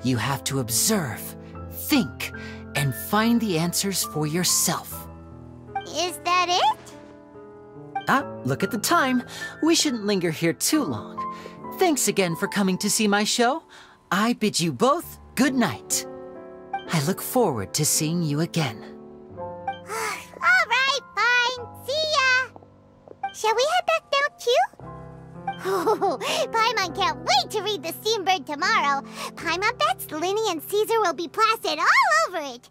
You have to observe, think, and find the answers for yourself. Is that it? Look at the time. We shouldn't linger here too long. Thanks again for coming to see my show. I bid you both good night. I look forward to seeing you again. All right, fine. See ya. Shall we head back now, too? Oh, Paimon can't wait to read The Steambird tomorrow. Paimon bets Lyney and Caesar will be plastered all over it.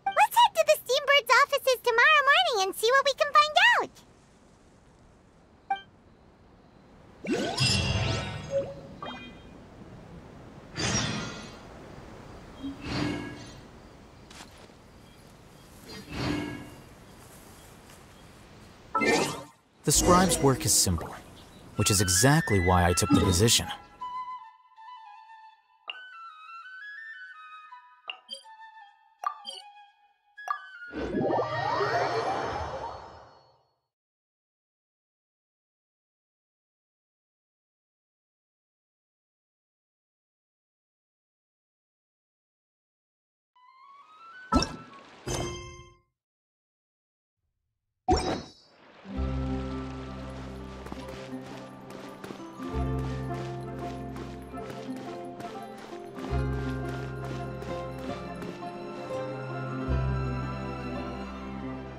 Let's head to the Steambird's offices tomorrow morning and see what we can find out. The scribe's work is simple, which is exactly why I took the position.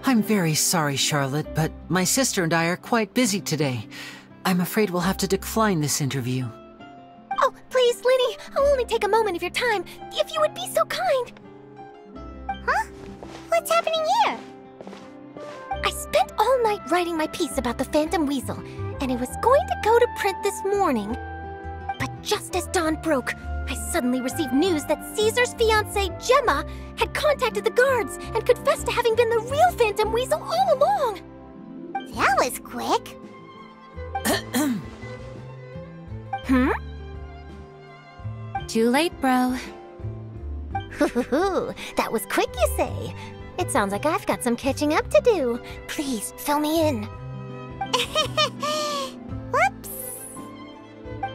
I'm very sorry, Charlotte, but my sister and I are quite busy today. I'm afraid we'll have to decline this interview. Oh, please, Lyney, I'll only take a moment of your time, if you would be so kind. Huh? What's happening here? I spent all night writing my piece about the Phantom Weasel, and it was going to go to print this morning. But just as dawn broke, I suddenly received news that Caesar's fiancée, Gemma, had contacted the guards and confessed to having been the real Phantom Weasel all along. That was quick. Too late, bro. That was quick, you say? It sounds like I've got some catching up to do. Please, fill me in. Whoops.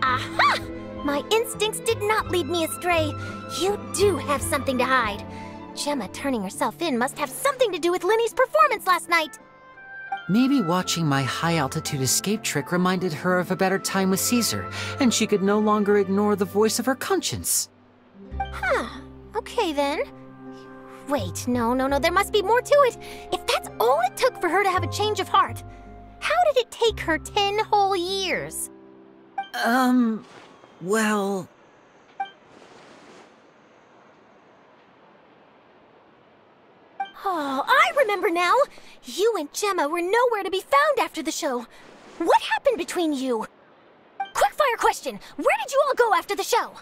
Aha! My instincts did not lead me astray. You do have something to hide. Gemma turning herself in must have something to do with Lyney's performance last night. Maybe watching my high-altitude escape trick reminded her of a better time with Caesar, and she could no longer ignore the voice of her conscience. Huh. Okay, then. Wait, no, there must be more to it. If that's all it took for her to have a change of heart, how did it take her 10 whole years? Well... Oh, I remember now! You and Gemma were nowhere to be found after the show. What happened between you? Quickfire question! Where did you all go after the show?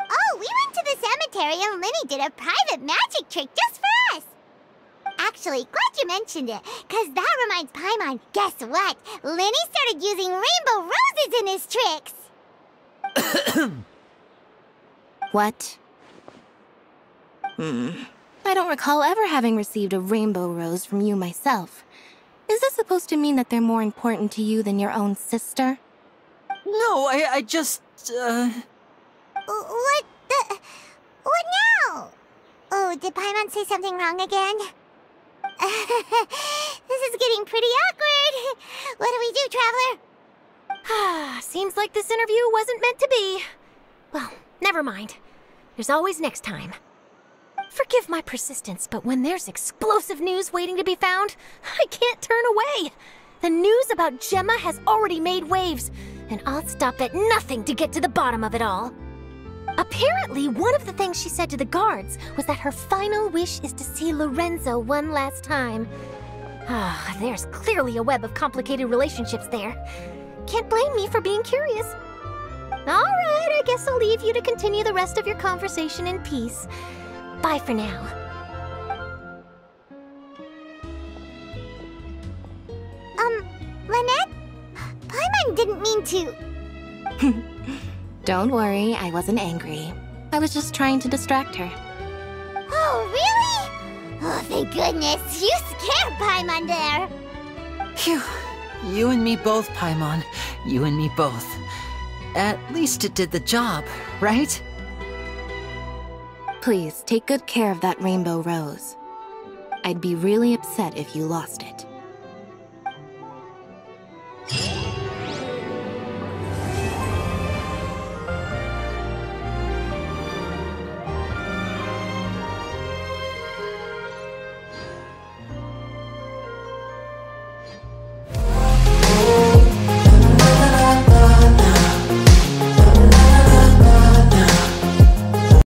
Oh, we went to the cemetery and Lyney did a private magic trick just for us. Actually, glad you mentioned it, because that reminds Paimon, guess what? Lyney started using rainbow roses in his tricks. What? I don't recall ever having received a rainbow rose from you myself. Is this supposed to mean that they're more important to you than your own sister? No, I just, What now? Oh, did Paimon say something wrong again? This is getting pretty awkward. What do we do, Traveler? Seems like this interview wasn't meant to be. Well, never mind. There's always next time. Forgive my persistence, but when there's explosive news waiting to be found, I can't turn away. The news about Gemma has already made waves, and I'll stop at nothing to get to the bottom of it all. Apparently, one of the things she said to the guards was that her final wish is to see Lorenzo one last time. There's clearly a web of complicated relationships there. Can't blame me for being curious. All right, I guess I'll leave you to continue the rest of your conversation in peace. Bye for now. Lynette? Paimon didn't mean to... Don't worry, I wasn't angry. I was just trying to distract her. Oh, really? Oh, thank goodness. You scared Paimon there. Phew. You and me both, Paimon. You and me both. At least it did the job, right? Please, take good care of that rainbow rose. I'd be really upset if you lost it.